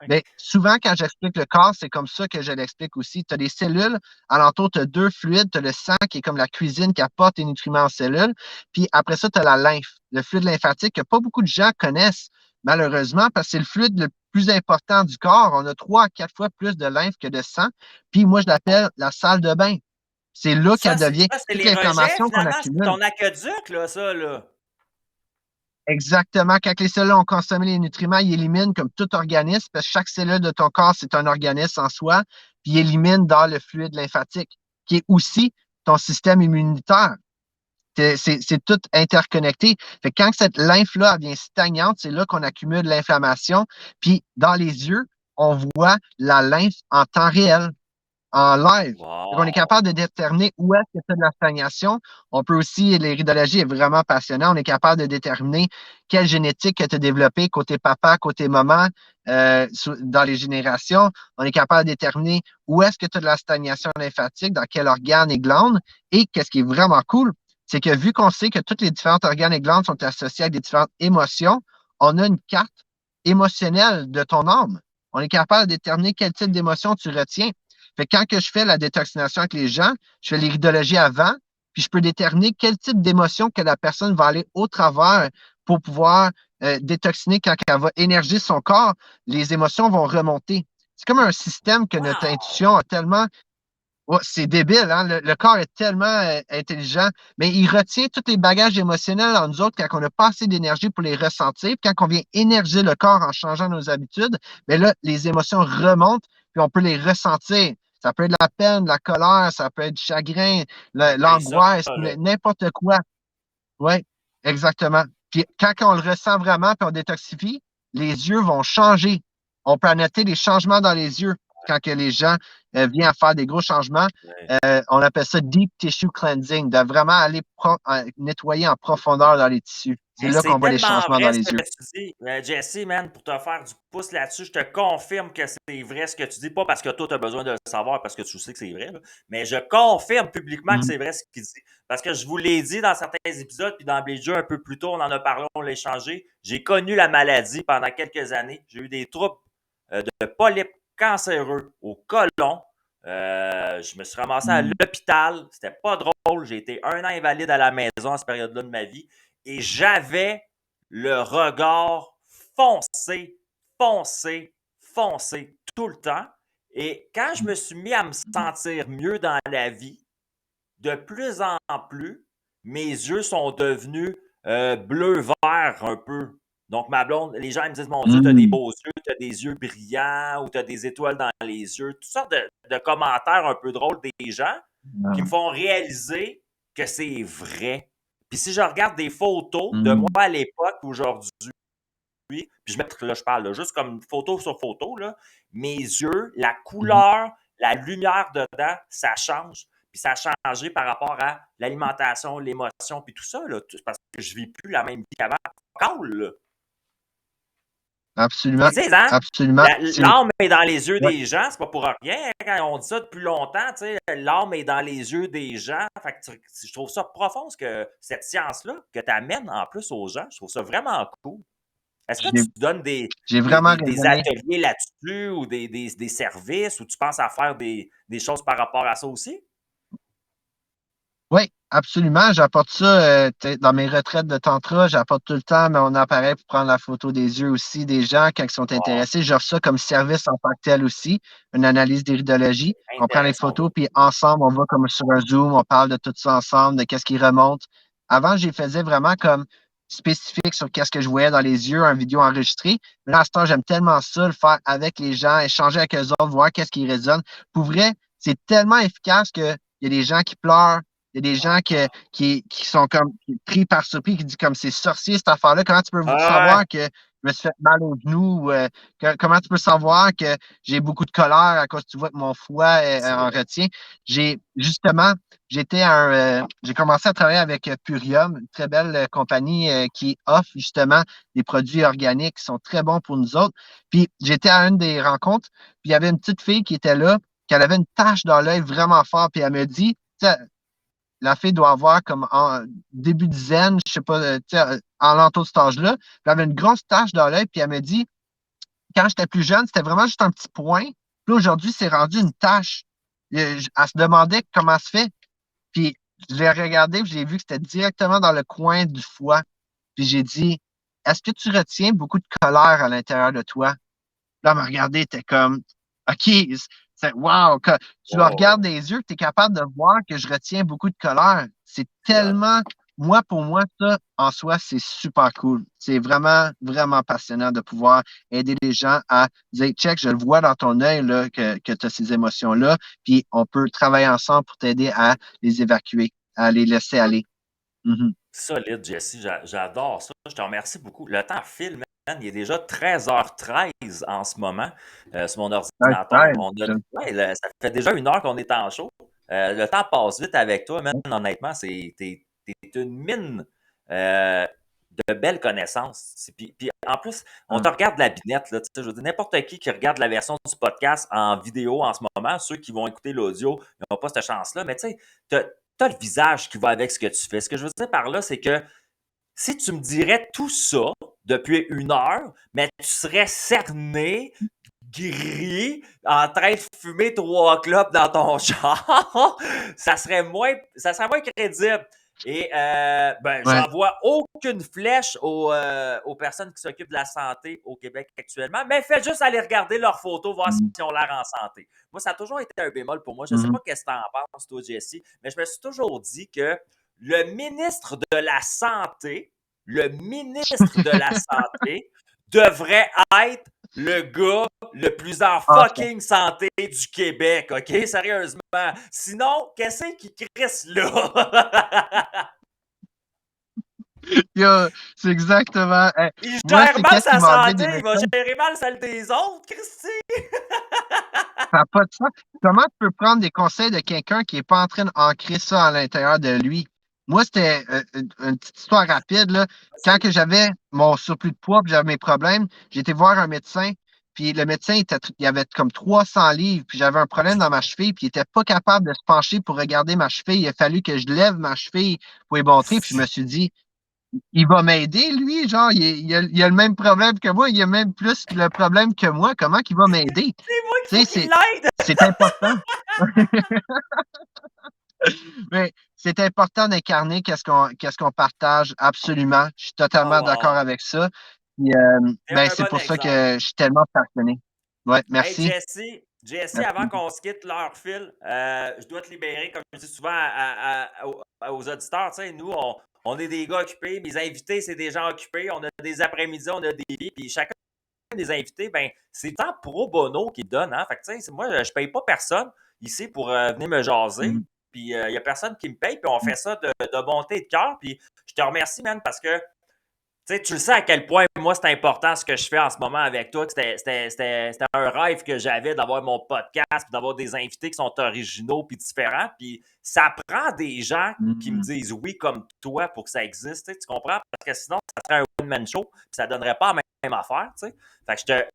Mais souvent, quand j'explique le corps, c'est comme ça que je l'explique aussi. Tu as des cellules, alentour, tu as deux fluides, tu as le sang qui est comme la cuisine qui apporte les nutriments aux cellules. Puis après ça, tu as la lymphe, le fluide lymphatique que pas beaucoup de gens connaissent, malheureusement, parce que c'est le fluide le plus important du corps. On a 3 à 4 fois plus de lymphe que de sang. Puis moi, je l'appelle la salle de bain. C'est là qu'elle devient C'est toute les rejets, l'inflammation qu'on finalement. C'est accumule. ton aqueduc, là, ça, là. Exactement. Quand les cellules ont consommé les nutriments, ils éliminent comme tout organisme, parce que chaque cellule de ton corps, c'est un organisme en soi, puis ils éliminent dans le fluide lymphatique, qui est aussi ton système immunitaire. C'est tout interconnecté. Fait que quand cette lymphe-là devient stagnante, c'est là qu'on accumule l'inflammation. Puis dans les yeux, on voit la lymphe en temps réel, en live. Donc, on est Wow! capable de déterminer où est-ce que c'est de la stagnation. On peut aussi, l'iridologie est vraiment passionnant. On est capable de déterminer quelle génétique que tu as développée côté papa, côté maman, dans les générations. On est capable de déterminer où est-ce que tu as de la stagnation lymphatique, dans quel organe et glande. Et qu'est-ce qui est vraiment cool, c'est que vu qu'on sait que tous les différents organes et glandes sont associés avec des différentes émotions, on a une carte émotionnelle de ton âme. On est capable de déterminer quel type d'émotion tu retiens. Fait que quand que je fais la détoxination avec les gens, je fais l'iridologie avant, puis je peux déterminer quel type d'émotion que la personne va aller au travers pour pouvoir détoxiner quand elle va énergiser son corps, les émotions vont remonter. C'est comme un système que notre Wow! intuition a tellement. Ouais, c'est débile, hein? Le corps est tellement intelligent, mais il retient tous les bagages émotionnels en nous autres quand on n'a pas assez d'énergie pour les ressentir. Puis quand on vient énergiser le corps en changeant nos habitudes, mais là, les émotions remontent, puis on peut les ressentir. Ça peut être de la peine, de la colère, ça peut être du chagrin, C'est ça, l'angoisse, là. n'importe quoi. Oui, exactement. Puis quand on le ressent vraiment, puis on détoxifie, les yeux vont changer. On peut noter des changements dans les yeux quand que les gens viennent à faire des gros changements. Ouais. On appelle ça deep tissue cleansing, de vraiment aller nettoyer en profondeur dans les tissus. C'est Hey, là c'est qu'on voit les tellement changements dans vrai ce les que yeux. tu dis. Jesse, man, pour te faire du pouce là-dessus, je te confirme que c'est vrai ce que tu dis. Pas parce que toi, tu as besoin de le savoir, parce que tu sais que c'est vrai, là, mais je confirme publiquement que Mm. c'est vrai ce qu'il dit. Parce que je vous l'ai dit dans certains épisodes, puis dans Blade un peu plus tôt, on en a parlé, on l'a échangé. J'ai connu la maladie pendant quelques années. J'ai eu des troubles de polypes cancéreux au côlon. Je me suis ramassé à Mm. l'hôpital. C'était pas drôle. J'ai été 1 an invalide à la maison à cette période-là de ma vie. Et j'avais le regard foncé, foncé, foncé tout le temps. Et quand je me suis mis à me sentir mieux dans la vie, de plus en plus, mes yeux sont devenus bleu-vert un peu. Donc, ma blonde, les gens me disent, mon Dieu, tu as des Mm. beaux yeux, tu as des yeux brillants ou tu as des étoiles dans les yeux. Toutes sortes de commentaires un peu drôles des gens qui me font réaliser que c'est vrai. Puis si je regarde des photos de moi Mm. à l'époque, aujourd'hui, puis je mets, là, je parle là, juste comme photo sur photo, là, mes yeux, la Mm. couleur, la lumière dedans, ça change. Puis ça a changé par rapport à l'alimentation, l'émotion, puis tout ça, là, parce que je vis plus la même vie qu'avant. Encore, là. Absolument. Ils disent, hein? Absolument. L'âme est dans les yeux Ouais. des gens, c'est pas pour rien. Hein, quand on dit ça depuis longtemps, tu sais, l'âme est dans les yeux des gens. Fait que je trouve ça profond, cette science-là, que tu amènes en plus aux gens. Je trouve ça vraiment cool. Est-ce que J'ai tu donnes des, j'ai des, vraiment des, des raisonné. ateliers là-dessus ou des services ou tu penses à faire des choses par rapport à ça aussi? Oui, absolument. J'apporte ça dans mes retraites de tantra. J'apporte tout le temps mon appareil pour prendre la photo des yeux aussi des gens quand ils sont Wow, intéressés. J'offre ça comme service en tant que tel aussi, une analyse d'iridologie. On prend les intéressant, photos, ça. puis ensemble, on va comme sur un Zoom, on parle de tout ça ensemble, de qu'est-ce qui remonte. Avant, je les faisais vraiment comme spécifique sur qu'est-ce que je voyais dans les yeux, un vidéo enregistrée. Mais là, à ce temps, j'aime tellement ça, le faire avec les gens, échanger avec eux autres, voir qu'est-ce qui résonne. Pour vrai, c'est tellement efficace qu'il y a des gens qui pleurent, il y a des gens Wow. qui sont comme pris par surpris, qui disent comme c'est sorcier cette affaire-là. Comment tu peux Ah ouais, savoir que je me suis fait mal au genou? Comment tu peux savoir que j'ai beaucoup de colère à cause que tu vois que mon foie c'est en vrai. retient? Justement, j'ai commencé à travailler avec Purium, une très belle compagnie qui offre justement des produits organiques qui sont très bons pour nous autres. Puis j'étais à une des rencontres, puis il y avait une petite fille qui était là, qui avait une tache dans l'œil vraiment fort, puis elle me dit, tu sais, la fille doit avoir comme en début de dizaine, je sais pas, en l'entour de cet âge-là. Puis elle avait une grosse tache dans l'œil, puis elle me dit, quand j'étais plus jeune, c'était vraiment juste un petit point. Puis aujourd'hui, c'est rendu une tache. Elle se demandait comment ça se fait. Puis je l'ai regardé, puis j'ai vu que c'était directement dans le coin du foie. Puis j'ai dit, est-ce que tu retiens beaucoup de colère à l'intérieur de toi? Là, elle m'a regardé, elle était comme, OK, wow, tu me regardes Oh, dans les yeux, tu es capable de voir que je retiens beaucoup de colère. C'est c'est hot. tellement, moi, pour moi, ça, en soi, c'est super cool. C'est vraiment, vraiment passionnant de pouvoir aider les gens à dire, check, je le vois dans ton œil là, que tu as ces émotions-là, puis on peut travailler ensemble pour t'aider à les évacuer, à les laisser aller. Mhm. Solide, Jesse. J'adore ça. Je te remercie beaucoup. Le temps file, man. Il est déjà 13h13 en ce moment sur mon Ouais, ordinateur. ouais, Ouais, ça fait déjà 1 heure qu'on est en show. Le temps passe vite avec toi, man. Honnêtement, t'es une mine euh, de belles connaissances. Puis en plus, on te regarde la binette. Là, tu sais, je veux dire, n'importe qui regarde la version du podcast en vidéo en ce moment, ceux qui vont écouter l'audio, ils n'ont pas cette chance-là. Mais tu sais, tu as le visage qui va avec ce que tu fais. Ce que je veux dire par là, c'est que si tu me dirais tout ça depuis 1 heure, mais tu serais cerné, gris, en train de fumer 3 clopes dans ton char, ça serait moins crédible. Et ben, ouais. j'envoie aucune flèche aux personnes qui s'occupent de la santé au Québec actuellement, mais faites juste aller regarder leurs photos, voir Mhm. s'ils ont l'air en santé. Moi, ça a toujours été un bémol pour moi. Je ne sais Mhm. pas qu'est-ce que tu en penses, toi, Jesse, mais je me suis toujours dit que le ministre de la Santé, le ministre de la Santé devrait être le gars le plus en Ah, ça. fucking santé du Québec, OK? Sérieusement. Sinon, qu'est-ce qui crisse là? C'est exactement. Il Moi, gère c'est mal qu'est-ce qui sa m'a amené santé, des il va médecins. gérer mal celle des autres, Christy! Ça n'a pas de sens. Comment tu peux prendre des conseils de quelqu'un qui n'est pas en train d'ancrer ça à l'intérieur de lui? Moi, c'était une petite histoire rapide, là. Quand Vas-y. que j'avais mon surplus de poids, puis j'avais mes problèmes, j'ai été voir un médecin, puis le médecin, il avait comme 300 livres, puis j'avais un problème dans ma cheville, puis il n'était pas capable de se pencher pour regarder ma cheville. Il a fallu que je lève ma cheville pour y montrer, puis je me suis dit, il va m'aider, lui, genre, il a le même problème que moi, il a même plus le problème que moi. Comment qu'il va m'aider? C'est moi qu'il Tu sais, faut qu'il l'aide! c'est important. Mais c'est important d'incarner qu'est-ce qu'on partage absolument. Je suis Oh totalement d'accord wow! avec ça. Puis, C'est ben, un c'est bon pour ça exemple. que je suis tellement passionné. Ouais, Hey merci. Jesse, avant Merci. qu'on se quitte l'heure fil, je dois te libérer, comme je dis souvent aux auditeurs. Tu sais, nous, on est des gars occupés, mes invités, c'est des gens occupés, on a des après-midi, on a des vies, puis chacun des invités, ben, c'est tant pro bono qu'ils donnent. Hein? Fait que, tu sais, moi, je ne paye pas personne ici pour venir me jaser. Mhm. Puis il n'y a personne qui me paye, puis on fait ça de bonté et de cœur. Puis je te remercie, man, parce que tu sais, tu le sais à quel point, moi, c'est important ce que je fais en ce moment avec toi. C'était un rêve que j'avais d'avoir mon podcast, puis d'avoir des invités qui sont originaux puis différents. Puis ça prend des gens qui me Mhm. disent oui comme toi pour que ça existe. Tu comprends? Parce que sinon, ça serait un one-man show, puis ça donnerait pas la même affaire. Tu sais. Fait que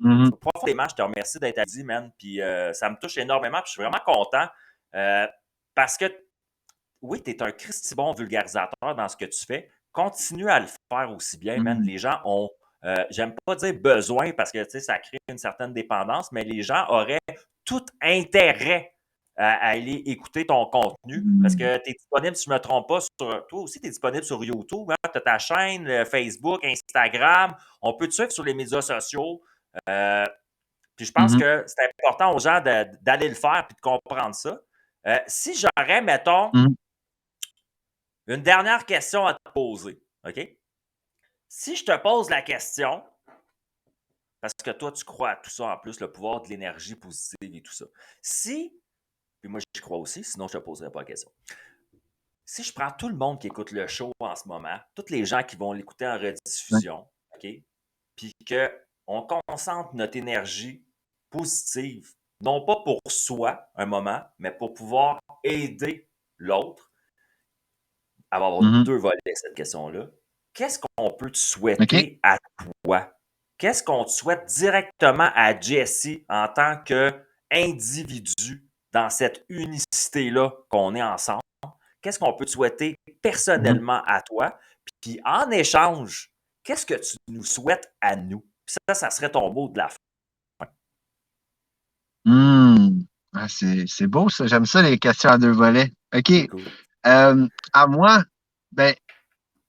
Mhm. profondément, je te remercie d'être à dit, man. Puis ça me touche énormément, puis je suis vraiment content. euh, parce que oui, tu es un Christy bon vulgarisateur dans ce que tu fais. Continue à le faire aussi bien, man. Mhm. Les gens ont, j'aime pas dire besoin parce que ça crée une certaine dépendance, mais les gens auraient tout intérêt à aller écouter ton contenu parce Mhm. que tu es disponible, si je ne me trompe pas, toi aussi, tu es disponible sur YouTube. Hein? Tu as ta chaîne, Facebook, Instagram. On peut te suivre sur les médias sociaux. Euh, Puis je pense Mhm. que c'est important aux gens d'aller le faire et de comprendre ça. Si j'aurais, mettons, Mhm. une dernière question à te poser, OK? Si je te pose la question, parce que toi, tu crois à tout ça en plus, le pouvoir de l'énergie positive et tout ça. Puis moi, je crois aussi, sinon je ne te poserai pas la question. Si je prends tout le monde qui écoute le show en ce moment, tous les gens qui vont l'écouter en Ouais. rediffusion, OK? Puis qu'on concentre notre énergie positive, non pas pour soi, un moment, mais pour pouvoir aider l'autre. Elle va avoir Mhm. deux volets, cette question-là. Qu'est-ce qu'on peut te OK. souhaiter à toi? Qu'est-ce qu'on te souhaite directement à Jesse en tant qu'individu dans cette unicité-là qu'on est ensemble? qu'est-ce qu'on peut te souhaiter personnellement à toi? Puis en échange, qu'est-ce que tu nous souhaites à nous? Puis ça serait ton mot de la fin. Hmm. Ah, c'est beau ça. J'aime ça, les questions à deux volets. OK. C'est cool. À moi, ben,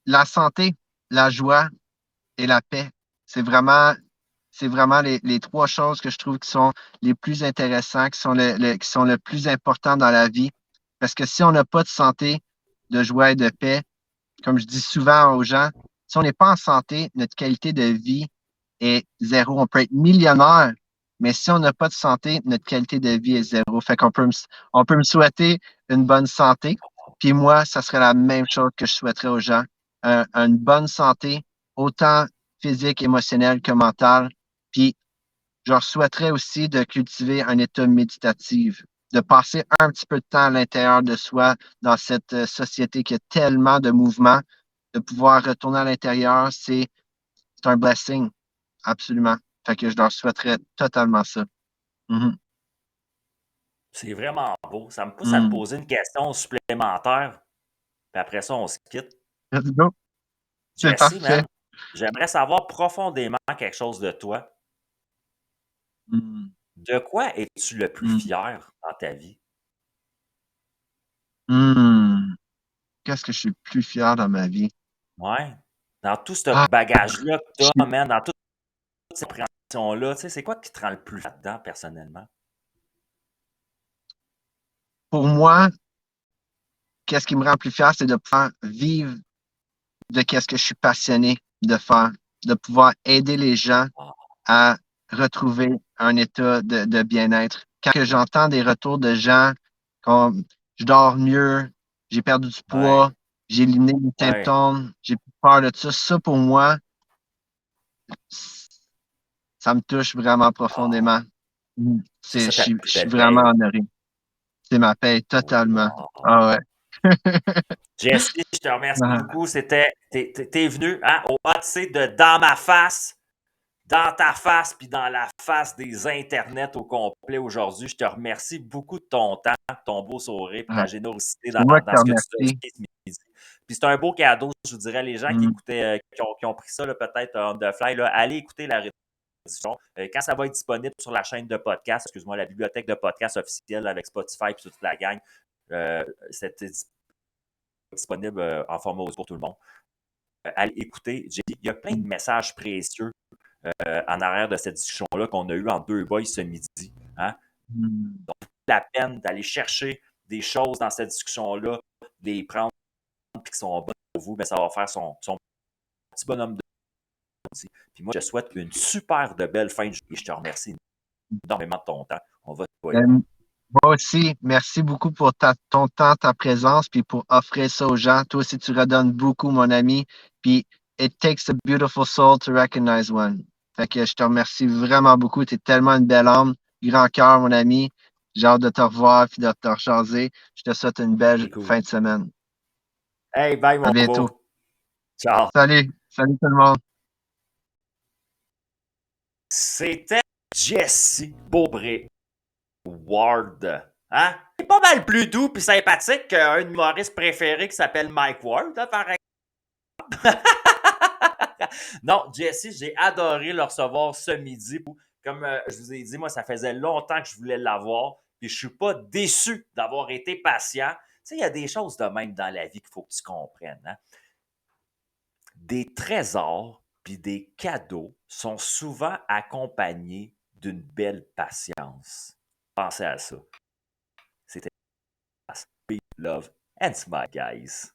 la santé, la joie et la paix. C'est vraiment, c'est vraiment les trois choses que je trouve qui sont les plus intéressants, qui sont le plus importants dans la vie. Parce que si on n'a pas de santé, de joie et de paix, comme je dis souvent aux gens, si on n'est pas en santé, notre qualité de vie est zéro. On peut être millionnaire, mais si on n'a pas de santé, notre qualité de vie est zéro. Fait qu'on peut on peut me souhaiter une bonne santé. Puis moi, ça serait la même chose que je souhaiterais aux gens. Une bonne santé, autant physique, émotionnelle que mentale. Puis je leur souhaiterais aussi de cultiver un état méditatif, de passer un petit peu de temps à l'intérieur de soi dans cette société qui a tellement de mouvements, de pouvoir retourner à l'intérieur, c'est un blessing, absolument. Fait que je leur souhaiterais totalement ça. Mhm. C'est vraiment beau. Ça me pousse à te Mhm. poser une question supplémentaire. Puis après ça, on se quitte. Let's go. C'est Jesse, man, parfait. j'aimerais savoir profondément quelque chose de toi. Mhm. De quoi es-tu le plus Mhm. fier dans ta vie? Mhm. Qu'est-ce que je suis le plus fier dans ma vie? Ouais. Dans tout ce Ah, bagage-là que tu je as, suis- man, dans toutes ces appréhensions-là, tu sais, c'est quoi qui te rend le plus là-dedans, personnellement? pour moi, qu'est-ce qui me rend plus fier, c'est de pouvoir vivre de qu'est-ce que je suis passionné de faire, de pouvoir aider les gens Ah, à retrouver un état de bien-être. Quand que j'entends des retours de gens comme je dors mieux, j'ai perdu du ouais, poids, j'ai éliminé mes ouais. symptômes, j'ai plus peur de ça, ça pour moi, ça me touche vraiment Ah, profondément. c'est ça ta Je plus suis belle vraiment paye. honoré. C'est ma paix totalement. Wow. Ah ouais. Jesse, je te remercie Ah, beaucoup. T'es venu hein, au hot seat de Dans ma face, dans ta face, puis dans la face des internets au complet aujourd'hui. Je te remercie beaucoup de ton temps, ton beau sourire, puis ah. ta générosité C'est moi qui dans te ce que tu as remercie. dit ce midi. Puis c'est un beau cadeau, je vous dirais, les gens qui Mm. écoutaient, qui ont pris ça peut-être on the fly, là, allez écouter la rediffusion. Quand ça va être disponible sur la chaîne de podcast, excuse-moi, la bibliothèque de podcast officielle avec Spotify et toute la gang, c'est disponible en format audio pour tout le monde. Allez écouter. Il y a plein de messages précieux en arrière de cette discussion-là qu'on a eue en deux boys ce midi. Hein? Mm. La peine d'aller chercher des choses dans cette discussion-là, de les prendre et qui sont bonnes pour vous, ben, ça va faire son petit bonhomme de aussi. Puis moi, je souhaite une super de belle fin de journée. Je te remercie énormément de ton temps. On va te voir. Ben, moi aussi, merci beaucoup pour ton temps, ta présence, puis pour offrir ça aux gens. Toi aussi, tu redonnes beaucoup, mon ami. Puis, it takes a beautiful soul to recognize one. Fait que je te remercie vraiment beaucoup. Tu es tellement une belle âme, grand cœur, mon ami. J'ai hâte de te revoir puis de te rechanger. Je te souhaite une belle C'est cool. fin de semaine. Hey, bye, À mon bientôt. beau. Ciao. Salut. Salut tout le monde. C'était Jesse Beaubré Ward. Hein? C'est pas mal plus doux et sympathique qu'un humoriste préféré qui s'appelle Mike Ward, hein, par exemple. Non, Jesse, j'ai adoré le recevoir ce midi. Comme je vous ai dit, moi, ça faisait longtemps que je voulais l'avoir. Puis je suis pas déçu d'avoir été patient. Tu sais, il y a des choses de même dans la vie qu'il faut que tu comprennes. Hein? Des trésors puis des cadeaux sont souvent accompagnés d'une belle patience. Pensez à ça. C'était Peace, Love and Smile, guys.